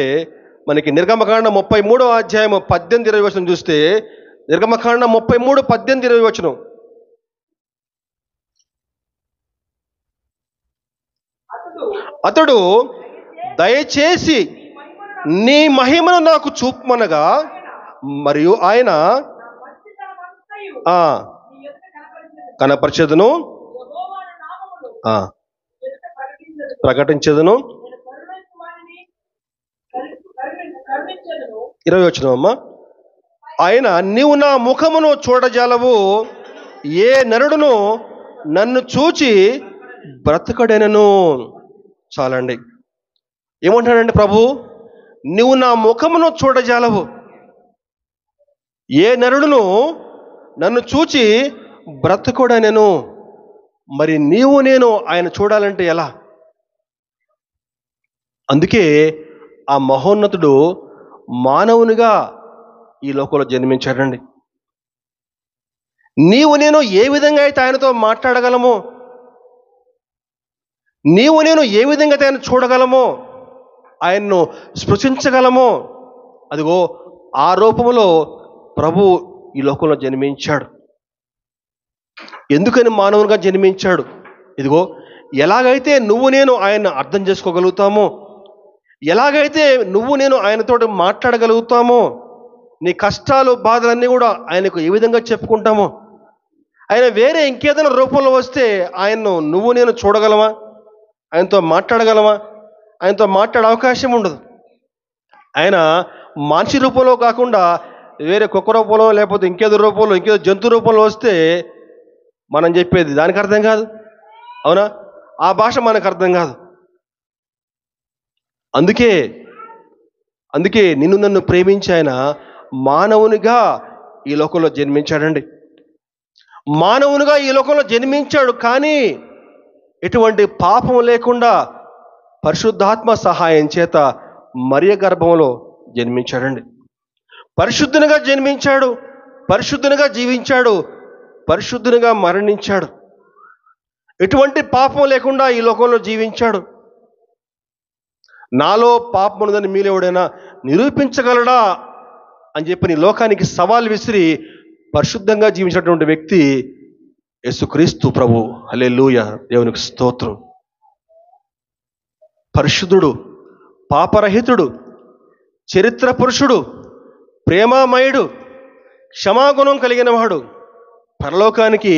మనకి నిర్గమకాండం 33వ అధ్యాయం 18-20 వచనం చూస్తే, నిర్గమకాండం 33:18-20 వచనం. అతడు దయచేసి నీ మహిమను నాకు చూపమనగా మరియు ఆయన ఆ కనపరిచెదను, ఆ ప్రకటించెదను. 20 వచనమమ్మా. ఆయన నీవు నా ముఖమును చూడజాలవు, ఏ నరుడును నన్ను చూచి బ్రతకడెనను. చాలండి. ఏమంటాడండి ప్రభు? నీవు నా ముఖమును చూడజాలవు, ఏ నరుడును నన్ను చూచి బ్రతకడెనను. మరి నీవు నేను ఆయన చూడాలంటే ఎలా? అందుకే ఆ మహోన్నతుడు మానవునిగా ఈ లోకంలో జన్మించాడండి. నీవు నేను ఏ విధంగా అయితే ఆయనతో మాట్లాడగలమో, నీవు నేను ఏ విధంగా అయితే ఆయన చూడగలమో, ఆయన్ను స్పృశించగలమో, అదిగో ఆ రూపంలో ప్రభు ఈ లోకంలో జన్మించాడు. ఎందుకని మానవునిగా జన్మించాడు? ఇదిగో ఎలాగైతే నువ్వు నేను ఆయన్ని అర్థం చేసుకోగలుగుతామో, ఎలాగైతే నువ్వు నేను ఆయనతో మాట్లాడగలుగుతామో, నీ కష్టాలు బాధలన్నీ కూడా ఆయనకు ఏ విధంగా చెప్పుకుంటామో, ఆయన వేరే ఇంకేదైనా రూపంలో వస్తే ఆయన్ను నువ్వు నేను చూడగలమా? ఆయనతో మాట్లాడగలమా? ఆయనతో మాట్లాడే అవకాశం ఉండదు. ఆయన మనిషి రూపంలో కాకుండా వేరే కుక్క రూపంలో, లేకపోతే ఇంకేదో రూపంలో, ఇంకేదో జంతు రూపంలో వస్తే మనం చెప్పేది దానికి అర్థం కాదు. అవునా? ఆ భాష మనకు అర్థం కాదు. అందుకే నిన్ను నన్ను ప్రేమించి ఆయన మానవునిగా ఈ లోకంలో జన్మించాడండి. మానవునిగా ఈ లోకంలో జన్మించాడు, కానీ ఎటువంటి పాపం లేకుండా పరిశుద్ధాత్మ సహాయం చేత మరియ గర్భంలో జన్మించాడండి. పరిశుద్ధునిగా జన్మించాడు, పరిశుద్ధునిగా జీవించాడు, పరిశుద్ధునిగా మరణించాడు. ఎటువంటి పాపం లేకుండా ఈ లోకంలో జీవించాడు. నాలో పాపం ఉన్నదని మీలో ఎవడైనా నిరూపించగలడా అని చెప్పి నీ లోకానికి సవాల్ విసిరి పరిశుద్ధంగా జీవించినటువంటి వ్యక్తి యేసుక్రీస్తు ప్రభు. హల్లెలూయా, దేవునికి స్తోత్రం. పరిశుద్ధుడు, పాపరహితుడు, చరిత్ర పురుషుడు, ప్రేమామయుడు, క్షమాగుణం కలిగిన వాడు, పరలోకానికి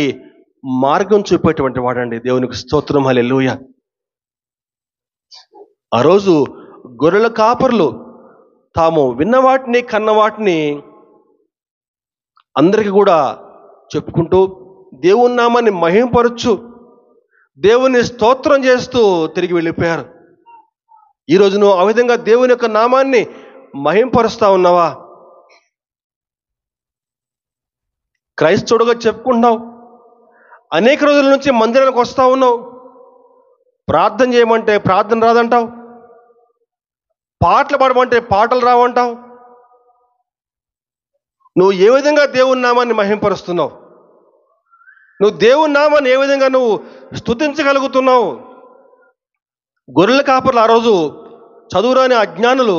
మార్గం చూపేటువంటి వాడండి. దేవునికి స్తోత్రం. హల్లెలూయా. ఆ రోజు గొర్రెల కాపరులు తాము విన్న వాటిని, కన్న వాటిని అందరికీ కూడా చెప్పుకుంటూ దేవుని నామాన్ని మహింపరచు, దేవుని స్తోత్రం చేస్తూ తిరిగి వెళ్ళిపోయారు. ఈరోజు నువ్వు ఆ విధంగా దేవుని యొక్క నామాన్ని మహింపరుస్తా ఉన్నావా? క్రైస్తవుడుగా చెప్పుకుంటున్నావు, అనేక రోజుల నుంచి మందిరానికి వస్తూ ఉన్నావు, ప్రార్థన చేయమంటే ప్రార్థన రాదంటావు, పాటలు పాడమంటే పాటలు రావంటావు. నువ్వు ఏ విధంగా దేవుని నామాన్ని మహింపరుస్తున్నావు? నువ్వు దేవుని నామాన్ని ఏ విధంగా నువ్వు స్తుతించగలుగుతున్నావు? గొర్రెల కాపర్లు ఆ రోజు చదువురాని అజ్ఞానులు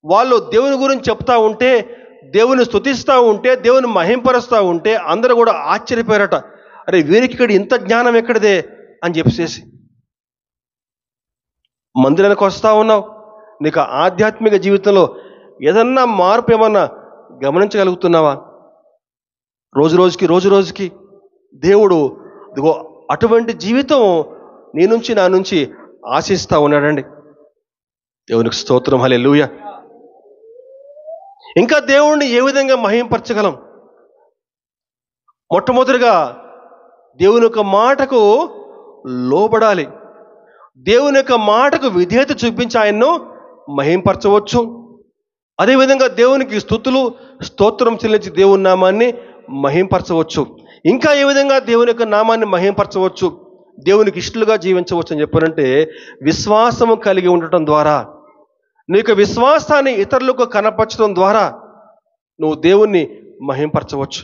వాళ్ళు దేవుని గురించి చెప్తా ఉంటే, దేవుని స్తుతిస్తూ ఉంటే, దేవుని మహింపరుస్తూ ఉంటే అందరూ కూడా ఆశ్చర్యపోయారట. అరే, వీరికి ఇక్కడ ఇంత జ్ఞానం ఎక్కడిదే అని చెప్పేసి. మందిరానికి వస్తూ ఉన్నావు, నీకు ఆధ్యాత్మిక జీవితంలో ఏదన్నా మార్పు ఏమన్నా గమనించగలుగుతున్నావా? రోజు రోజుకి దేవుడు ఇదిగో అటువంటి జీవితం నీ నుంచి నా నుంచి ఆశిస్తూ ఉన్నాడండి. దేవునికి స్తోత్రం. హల్లెలూయా. ఇంకా దేవుణ్ణి ఏ విధంగా మహింపరచగలం? మొట్టమొదటిగా దేవుని యొక్క మాటకు లోబడాలి. దేవుని యొక్క మాటకు విధేయత చూపించి ఆయన్ను మహింపరచవచ్చు. అదేవిధంగా దేవునికి స్తుతులు స్తోత్రం చెల్లించి దేవుని నామాన్ని మహింపరచవచ్చు. ఇంకా ఏ విధంగా దేవుని యొక్క నామాన్ని మహింపరచవచ్చు, దేవునికి ఇష్టలుగా జీవించవచ్చు అని చెప్పారంటే, విశ్వాసము కలిగి ఉండటం ద్వారా, నీకు విశ్వాసాన్ని ఇతరులకు కనపరచడం ద్వారా నువ్వు దేవుణ్ణి మహింపరచవచ్చు.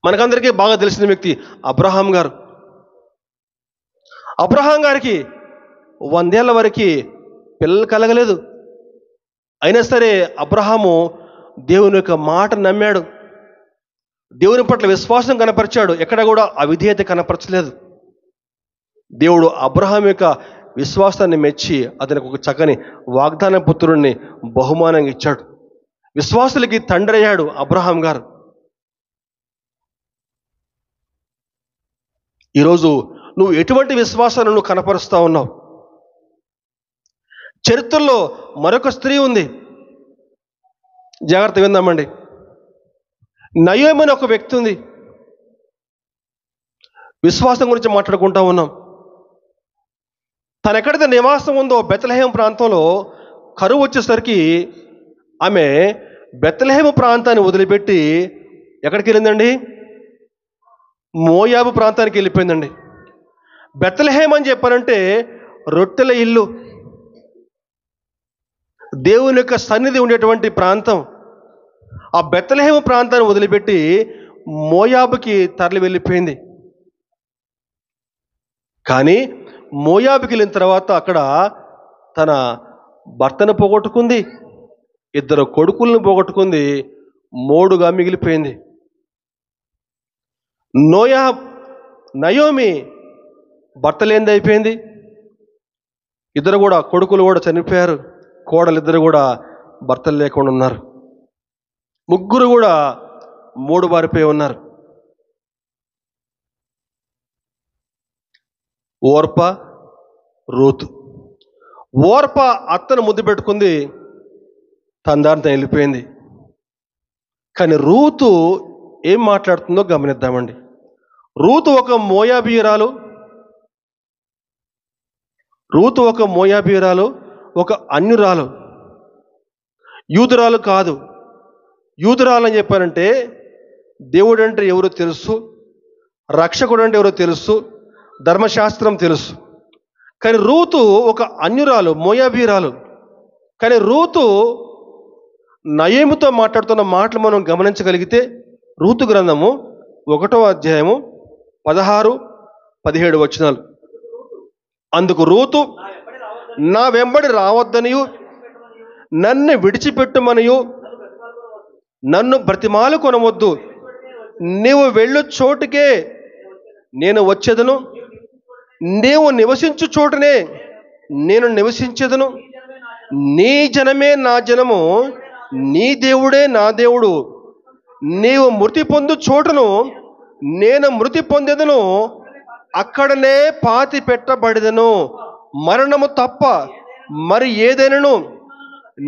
మనకందరికీ బాగా తెలిసిన వ్యక్తి అబ్రహాం గారు. అబ్రహాం గారికి 100 ఏళ్ల వరకు పిల్లలు కలగలేదు. అయినా సరే అబ్రహాము దేవుని యొక్క మాట నమ్మాడు, దేవుని పట్ల విశ్వాసం కనపరిచాడు. ఎక్కడ కూడా అవిధేయత కనపరచలేదు. దేవుడు అబ్రహాం యొక్క విశ్వాసాన్ని మెచ్చి అతనికి ఒక చక్కని వాగ్దాన పుత్రుడిని బహుమానంగా ఇచ్చాడు. విశ్వాసులకి తండ్రి అయ్యాడు అబ్రహాం గారు. ఈరోజు నువ్వు ఎటువంటి విశ్వాసాన్ని నువ్వు కనపరుస్తూ ఉన్నావు? చరిత్రలో మరొక స్త్రీ ఉంది, జాగ్రత్త విందామండి. నయోమి అనే ఒక వ్యక్తి ఉంది. విశ్వాసం గురించి మాట్లాడుకుంటా ఉన్నాం. తను ఎక్కడైతే నివాసం ఉందో బెత్లెహేము ప్రాంతంలో కరువు వచ్చేసరికి ఆమె బెత్లెహేము ప్రాంతాన్ని వదిలిపెట్టి ఎక్కడికి వెళ్ళిందండి? మోయాబు ప్రాంతానికి వెళ్ళిపోయిందండి. బెత్లెహేము అని చెప్పారంటే రొట్టెల ఇల్లు, దేవుని యొక్క సన్నిధి ఉండేటువంటి ప్రాంతం. ఆ బెత్లెహేము ప్రాంతాన్ని వదిలిపెట్టి మోయాబుకి తరలి వెళ్ళిపోయింది. కానీ మోయాబుకి వెళ్ళిన తర్వాత అక్కడ తన భర్తను పోగొట్టుకుంది, 2 కొడుకులను పోగొట్టుకుంది, మోడుగా మిగిలిపోయింది. నయోమి భర్త లేనిది అయిపోయింది. 2 కూడా కొడుకులు కూడా చనిపోయారు. కోడలిద్దరు కూడా భర్తలు లేకుండా ఉన్నారు. 3 కూడా మూడు బారిపోయి ఉన్నారు. ఓర్ప, రూతు. ఓర్ప అత్తను ముద్దు పెట్టుకుంది, తన దారితో వెళ్ళిపోయింది. కానీ రూతు ఏం మాట్లాడుతుందో గమనిద్దామండి. రూతు ఒక మోయాబీయురాలు, ఒక అన్యురాలు, యూదురాలు కాదు. యూదురాలు అని చెప్పారంటే దేవుడు అంటే ఎవరో తెలుసు, రక్షకుడు అంటే ఎవరో తెలుసు, ధర్మశాస్త్రం తెలుసు. కానీ రూతు ఒక అన్యురాలు, మోయాబీయురాలు. కానీ రూతు నయోమితో మాట్లాడుతున్న మాటలు మనం గమనించగలిగితే రూతు గ్రంథము 1వ అధ్యాయము 16-17 వచనాలు. అందుకు రూతు, నా వెంబడి రావద్దనియు నన్ను విడిచిపెట్టుమనియు నన్ను బ్రతిమాలు కొనవద్దు, నీవు వెళ్ళు చోటుకే నేను వచ్చేదను, నీవు నివసించు చోటునే నేను నివసించేదను, నీ జనమే నా జనము, నీ దేవుడే నా దేవుడు, నీవు మృతి పొందు చోటును నేను మృతి పొందేదను, అక్కడనే పాతి పెట్టబడెదను, మరణము తప్ప మరి ఏదైనను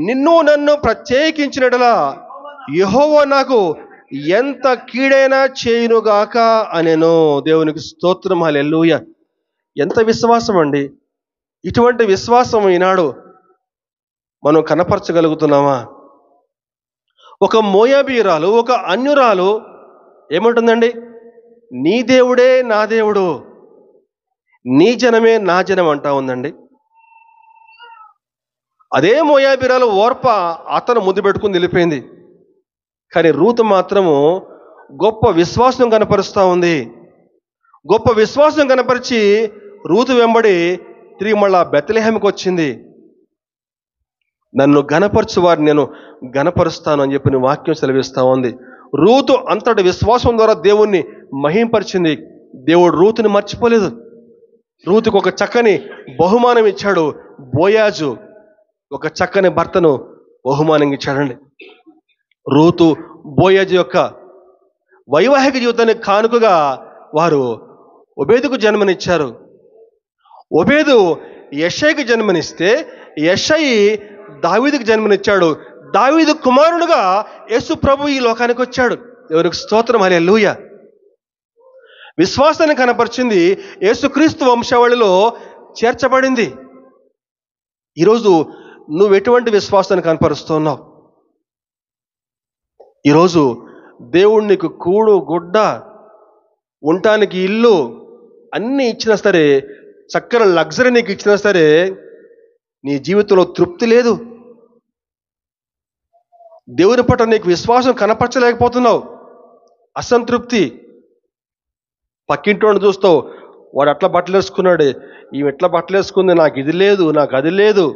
నిన్ను నన్ను ప్రత్యేకించినట్లా యెహోవా నాకు ఎంత కీడైనా చేయునుగాక అనెను. దేవునికి స్తోత్రం, హల్లెలూయా. ఎంత విశ్వాసం అండి! ఇటువంటి విశ్వాసం ఈనాడు మనం కనపరచగలుగుతున్నామా? ఒక మోయాబీయురాలు, ఒక అన్యురాలు ఏమంటుందండి? నీ దేవుడే నా దేవుడు, నీ జనమే నా జనం అంటా ఉందండి. అదే మోయాబీయురాలు ఓర్ప అతను ముద్దు పెట్టుకుని వెళ్ళిపోయింది. కానీ రూతు మాత్రము గొప్ప విశ్వాసం కనపరుస్తూ ఉంది. గొప్ప విశ్వాసం కనపరిచి రూతు వెంబడి తిరిగి మళ్ళా బెత్లెహేముకి వచ్చింది. నన్ను గనపరచు వారిని నేను గనపరుస్తాను అని చెప్పి వాక్యం సెలవిస్తూ ఉంది. రూతు అంతటి విశ్వాసం ద్వారా దేవుణ్ణి మహింపరిచింది. దేవుడు రూతుని మర్చిపోలేదు. రూతుకు ఒక చక్కని బహుమానం ఇచ్చాడు. బోయాజు ఒక చక్కని భర్తను బహుమానం ఇచ్చాడండి. రూతు బోయాజు యొక్క వైవాహిక జీవితానికి కానుకగా వారు ఒబేదుకు జన్మనిచ్చారు. ఒబేదు యెషయికి జన్మనిస్తే యెషయి దావీదుకు జన్మనిచ్చాడు. దావీదు కుమారుడుగా యేసు ప్రభు ఈ లోకానికి వచ్చాడు. ఎవరికి స్తోత్రం, హల్లెలూయా. విశ్వాసాన్ని కనపరిచింది, యేసుక్రీస్తు వంశావళిలో చేర్చబడింది. ఈరోజు నువ్వు ఎటువంటి విశ్వాసాన్ని కనపరుస్తున్నావు? ఈరోజు దేవుడు నీకు కూడు, గుడ్డ, ఉండటానికి ఇల్లు అన్నీ ఇచ్చినా సరే, చక్కని లగ్జరీ నీకు ఇచ్చినా సరే, నీ జీవితంలో తృప్తి లేదు. దేవుని పట్ల నీకు విశ్వాసం కనపరచలేకపోతున్నావు. అసంతృప్తి. పక్కింటోని చూస్తావు, వాడు అట్లా బట్టలు వేసుకున్నాడు, ఈమె ఎట్లా బట్టలు వేసుకుంది, నాకు ఇది లేదు, నాకు అది లేదు.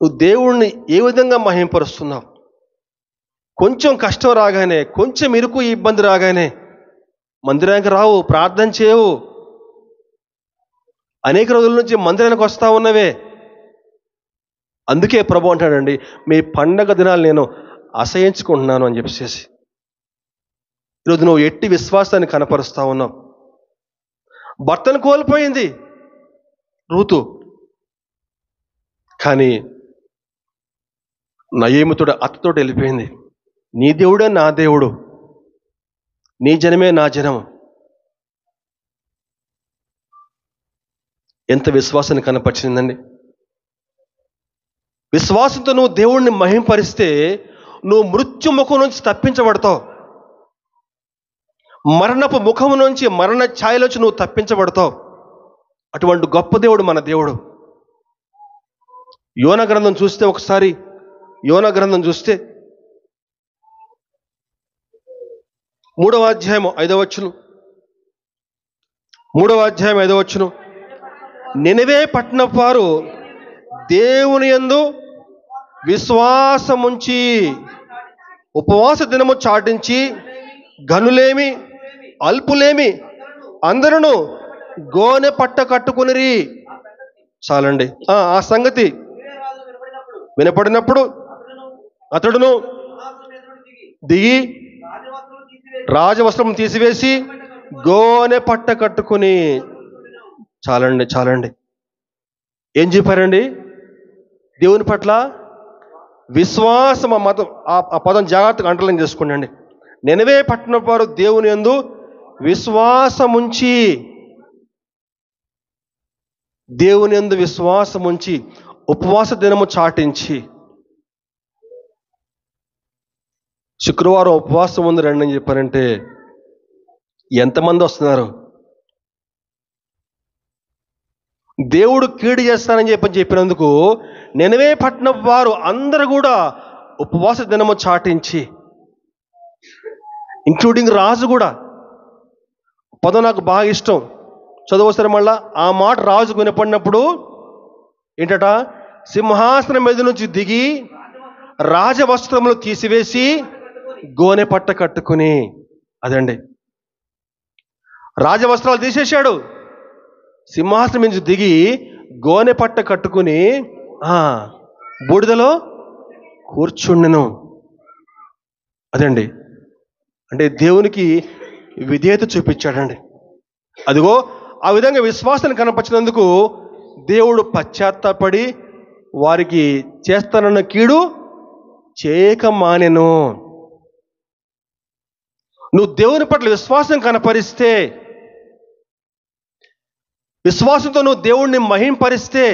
నువ్వు దేవుణ్ణి ఏ విధంగా మహింపరుస్తున్నావు? కొంచెం కష్టం రాగానే, కొంచెం ఇరుకు ఇబ్బంది రాగానే మందిరానికి రావు, ప్రార్థన చేయవు. అనేక రోజుల నుంచి మందిరానికి వస్తా ఉన్నవే, అందుకే ప్రభు అంటాడండి, మీ పండగ దినాలు నేను అసహించుకుంటున్నాను అని చెప్పేసి. ఈరోజు నువ్వు ఎట్టి విశ్వాసాన్ని కనపరుస్తా ఉన్నావు. భర్తను కోల్పోయింది రూతు, కానీ నయీముతోడు అత్తతోటి వెళ్ళిపోయింది. నీ దేవుడే నా దేవుడు, నీ జనమే నా జనం. ఎంత విశ్వాసాన్ని కనపరిచిందండి. విశ్వాసంతో నువ్వు దేవుణ్ణి మహింపరిస్తే నువ్వు మృత్యు ముఖం నుంచి తప్పించబడతావు. మరణపు ముఖము నుంచి, మరణ ఛాయలోంచి నువ్వు తప్పించబడతావు. అటువంటి గొప్ప దేవుడు మన దేవుడు. యోనా గ్రంథం చూస్తే, ఒకసారి యోనా గ్రంథం చూస్తే 3వ అధ్యాయం 5వ వచనం, 3వ అధ్యాయం 5వ వచనం, నినవే పట్టణపు వారు దేవుని యందు విశ్వాసముంచి ఉపవాస దినము చాటించి గనులేమి అల్పులేమి అందరూ గోనె పట్ట కట్టుకునిరి. చాలండి. ఆ సంగతి వినపడినప్పుడు అతడును దిగి రాజవస్త్రం తీసివేసి గోనె పట్ట కట్టుకుని. చాలండి, చాలండి. ఏం చెప్పారండి? దేవుని పట్ల విశ్వాసం. ఆ పదం జాగ్రత్తగా అంటర్లైన్ చేసుకోండి. నినవే పట్టణపు వారు దేవుని యందు విశ్వాసముంచి, దేవుని యందు విశ్వాసముంచి ఉపవాస దినము చాటించి. శుక్రవారం ఉపవాసం ఉంది రండి అని చెప్పారంటే ఎంతమంది వస్తున్నారు? దేవుడు కీడు చేస్తానని చెప్పినందుకు నినవే పట్టణపు వారు అందరూ కూడా ఉపవాస దినము చాటించి, ఇంక్లూడింగ్ రాజు కూడా. పదం నాకు బాగా ఇష్టం, చదవసరం. మళ్ళా ఆ మాట రాజుకు వినపడినప్పుడు ఏంటట? సింహాసనం మీద నుంచి దిగి రాజవస్త్రములు తీసివేసి గోనె పట్ట కట్టుకుని. అదండి, రాజవస్త్రాలు తీసేశాడు, సింహాసనం నుంచి దిగి గోనె పట్ట కట్టుకుని బూడిదలో కూర్చుండెను. అదండి, అంటే దేవునికి విధేయత చూపించాడండి. అదిగో ఆ విధంగా విశ్వాసాన్ని కనపరిచినందుకు దేవుడు పశ్చాత్తాపడి వారికి చేస్తానన్న కీడు చేయక మానెను. నువ్వు దేవుని పట్ల విశ్వాసం కనపరిస్తే, విశ్వాసంతో నువ్వు దేవుణ్ణి మహింపరిస్తే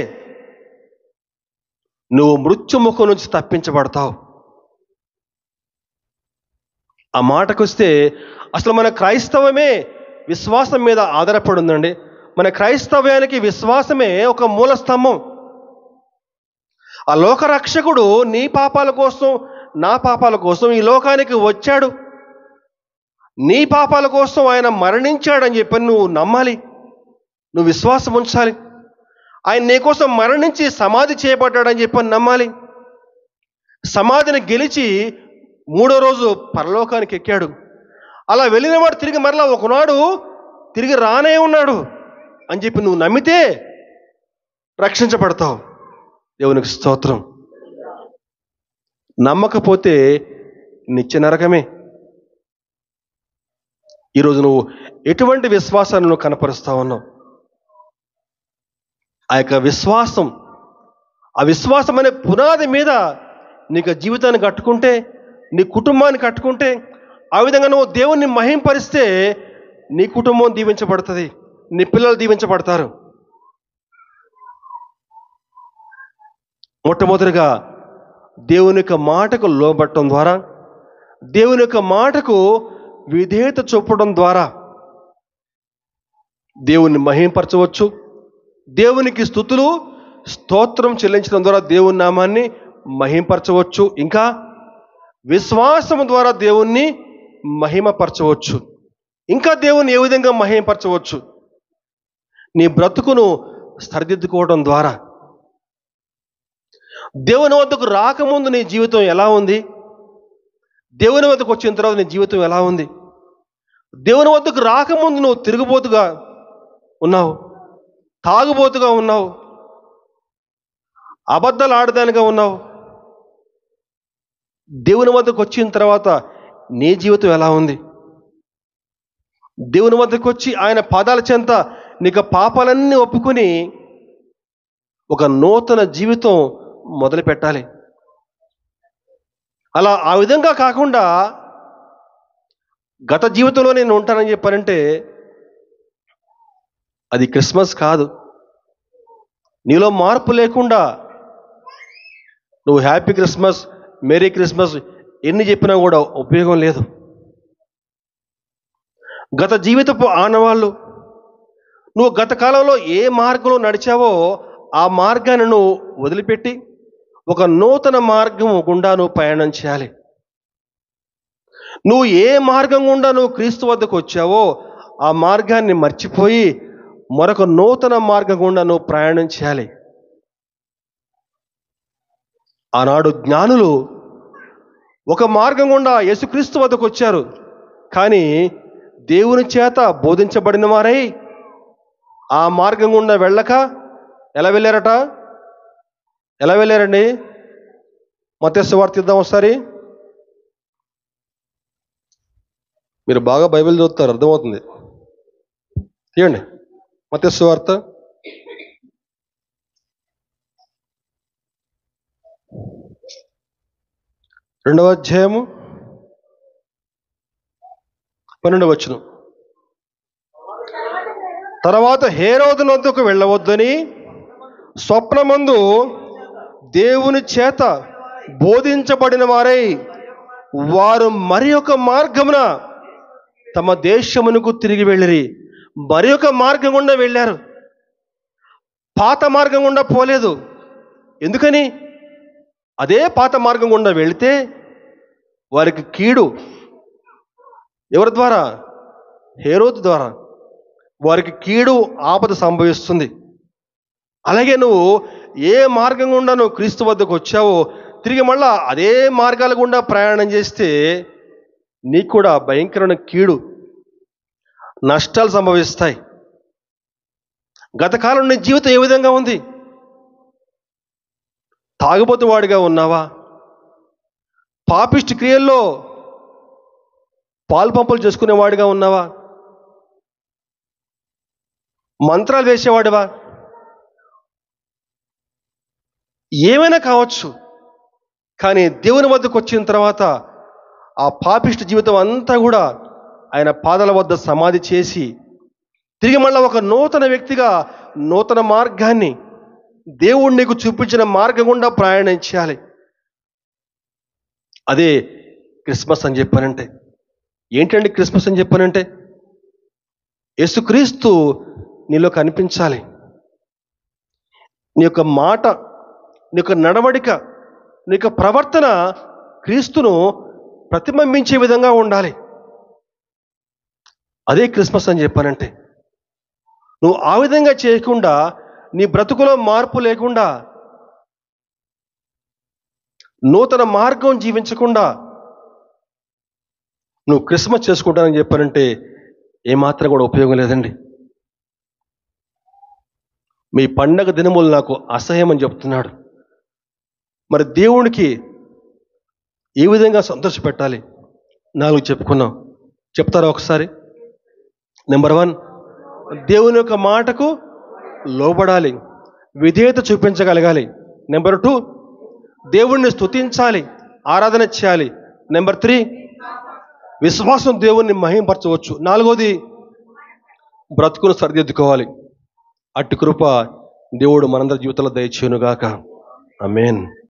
నువ్వు మృత్యుముఖం నుంచి తప్పించబడతావు. ఆ మాటకొస్తే అసలు మన క్రైస్తవమే విశ్వాసం మీద ఆధారపడి ఉందండి. మన క్రైస్తవ్యానికి విశ్వాసమే ఒక మూల స్తంభం. ఆ లోకరక్షకుడు నీ పాపాల కోసం, నా పాపాల కోసం ఈ లోకానికి వచ్చాడు. నీ పాపాల కోసం ఆయన మరణించాడని చెప్పి నువ్వు నమ్మాలి, నువ్వు విశ్వాసం ఉంచాలి. ఆయన నీ కోసం మరణించి సమాధి చేయబడ్డాడని చెప్పి నమ్మాలి. సమాధిని గెలిచి 3వ రోజు పరలోకానికి ఎక్కాడు. అలా వెళ్ళినవాడు తిరిగి మరలా ఒకనాడు తిరిగి రానే ఉన్నాడు అని చెప్పి నువ్వు నమ్మితే రక్షించబడతావు. దేవునికి స్తోత్రం. నమ్మకపోతే నిత్య నరకమే. ఈరోజు నువ్వు ఎటువంటి విశ్వాసాన్ని నువ్వు కనపరుస్తా ఉన్నావు? ఆ యొక్క విశ్వాసం, ఆ విశ్వాసం అనే పునాది మీద నీకు జీవితాన్ని కట్టుకుంటే, నీ కుటుంబాన్ని కట్టుకుంటే, ఆ విధంగా నువ్వు దేవుణ్ణి మహింపరిస్తే నీ కుటుంబం దీవించబడుతుంది, నీ పిల్లలు దీవించబడతారు. మొట్టమొదటిగా దేవుని యొక్క మాటకు లోబడటం ద్వారా, దేవుని యొక్క మాటకు విధేయత చూపడం ద్వారా దేవుణ్ణి మహింపరచవచ్చు. దేవునికి స్తుతులు స్తోత్రం చెల్లించడం ద్వారా దేవుని నామాన్ని మహింపరచవచ్చు. ఇంకా విశ్వాసం ద్వారా దేవుణ్ణి మహిమపరచవచ్చు. ఇంకా దేవుని ఏ విధంగా మహిమపరచవచ్చు? నీ బ్రతుకును సరిదిద్దుకోవడం ద్వారా. దేవుని వద్దకు రాకముందు నీ జీవితం ఎలా ఉంది? దేవుని వద్దకు వచ్చిన తర్వాత నీ జీవితం ఎలా ఉంది? దేవుని వద్దకు రాకముందు నువ్వు తిరుగుబోతుగా ఉన్నావు, తాగుబోతుగా ఉన్నావు. అబద్ధాలు ఆడదానిగా ఉన్నావు. దేవుని వద్దకు వచ్చిన తర్వాత నీ జీవితం ఎలా ఉంది? దేవుని వద్దకు వచ్చి ఆయన పాదాల చెంత నీకు పాపాలన్నీ ఒప్పుకొని ఒక నూతన జీవితం మొదలు పెట్టాలి. అలా ఆ విధంగా కాకుండా గత జీవితంలో నేను ఉంటానని చెప్పానంటే అది క్రిస్మస్ కాదు. నీలో మార్పు లేకుండా నువ్వు హ్యాపీ క్రిస్మస్, మేరీ క్రిస్మస్ ఎన్ని చెప్పినా కూడా ఉపయోగం లేదు. గత జీవితపు ఆనవాళ్ళు, నువ్వు గత కాలంలో ఏ మార్గంలో నడిచావో ఆ మార్గాన్ని నువ్వు వదిలిపెట్టి ఒక నూతన మార్గం గుండా నువ్వు ప్రయాణం చేయాలి. నువ్వు ఏ మార్గం గుండా నువ్వు క్రీస్తు వద్దకు వచ్చావో ఆ మార్గాన్ని మర్చిపోయి మరొక నూతన మార్గం గుండా నువ్వు ప్రయాణం చేయాలి. ఆనాడు జ్ఞానులు ఒక మార్గం గుండా యేసుక్రీస్తు వద్దకు వచ్చారు, కానీ దేవుని చేత బోధించబడిన వారై ఆ మార్గం గుండా వెళ్ళక ఎలా వెళ్ళారట? ఎలా వెళ్ళారండి? మత్తయి సువార్త ఇద్దాం ఒకసారి. మీరు బాగా బైబిల్ చదువుతారు, అర్థమవుతుంది. తీయండి మత్తయి సువార్త 2వ అధ్యాయము 12వ వచనం. తర్వాత హేరోదు నొద్దకు వెళ్ళవద్దని స్వప్నమందు దేవుని చేత బోధించబడిన వారై వారు మరి ఒక మార్గమున తమ దేశమునకు తిరిగి వెళ్ళిరి. మరి ఒక మార్గం గుండా వెళ్ళారు, పాత మార్గం గుండా పోలేదు. ఎందుకని? అదే పాత మార్గం గుండా వెళితే వారికి కీడు. ఎవరి ద్వారా? హేరోదు ద్వారా వారికి కీడు, ఆపద సంభవిస్తుంది. అలాగే నువ్వు ఏ మార్గం గుండా నువ్వు క్రీస్తు వద్దకు వచ్చావో తిరిగి మళ్ళా అదే మార్గాల గుండా ప్రయాణం చేస్తే నీకు కూడా భయంకరమైన కీడు, నష్టాలు సంభవిస్తాయి. గత కాలం నీ జీవితం ఏ విధంగా ఉంది? తాగుబోతువాడిగా ఉన్నావా? పాపిష్టి క్రియల్లో పాలు పంపులు చేసుకునేవాడిగా ఉన్నావా? మంత్రాలు వేసేవాడివా? ఏమైనా కావచ్చు, కానీ దేవుని వద్దకు వచ్చిన తర్వాత ఆ పాపిష్టి జీవితం అంతా కూడా ఆయన పాదాల వద్ద సమాధి చేసి తిరిగి మళ్ళీ ఒక నూతన వ్యక్తిగా నూతన మార్గాన్ని దేవుడు నీకు చూపించిన మార్గం గుండా ప్రయాణం చేయాలి. అదే క్రిస్మస్ అని చెప్పానంటే. ఏంటండి క్రిస్మస్ అని చెప్పానంటే? యేసుక్రీస్తు నీలో కనిపించాలి. నీ యొక్క మాట, నీ యొక్క నడవడిక, నీ యొక్క ప్రవర్తన క్రీస్తును ప్రతిబింబించే విధంగా ఉండాలి. అదే క్రిస్మస్ అని చెప్పానంటే. నువ్వు ఆ విధంగా చేయకుండా, నీ బ్రతుకులో మార్పు లేకుండా, నూతన మార్గం జీవించకుండా నువ్వు క్రిస్మస్ చేసుకుంటానని చెప్పానంటే ఏమాత్రం కూడా ఉపయోగం లేదండి. మీ పండగ దినములు నాకు అసహ్యం అని చెప్తున్నాడు. మరి దేవునికి ఏ విధంగా సంతోషపెట్టాలి? 4 చెప్పుకున్నాం. చెప్తారా ఒకసారి? నెంబర్ 1, దేవుని యొక్క మాటకు లోబడాలి, విధేయత చూపించగలగాలి. నెంబర్ 2, దేవుణ్ణి స్తుతించాలి, ఆరాధన చేయాలి. నెంబర్ 3, విశ్వాసం దేవుణ్ణి మహింపరచవచ్చు. 4వది, బ్రతుకును సరిదిద్దుకోవాలి. అట్టి కృప దేవుడు మనందరి జీవితంలో దయచేయునుగాక. ఆమేన్.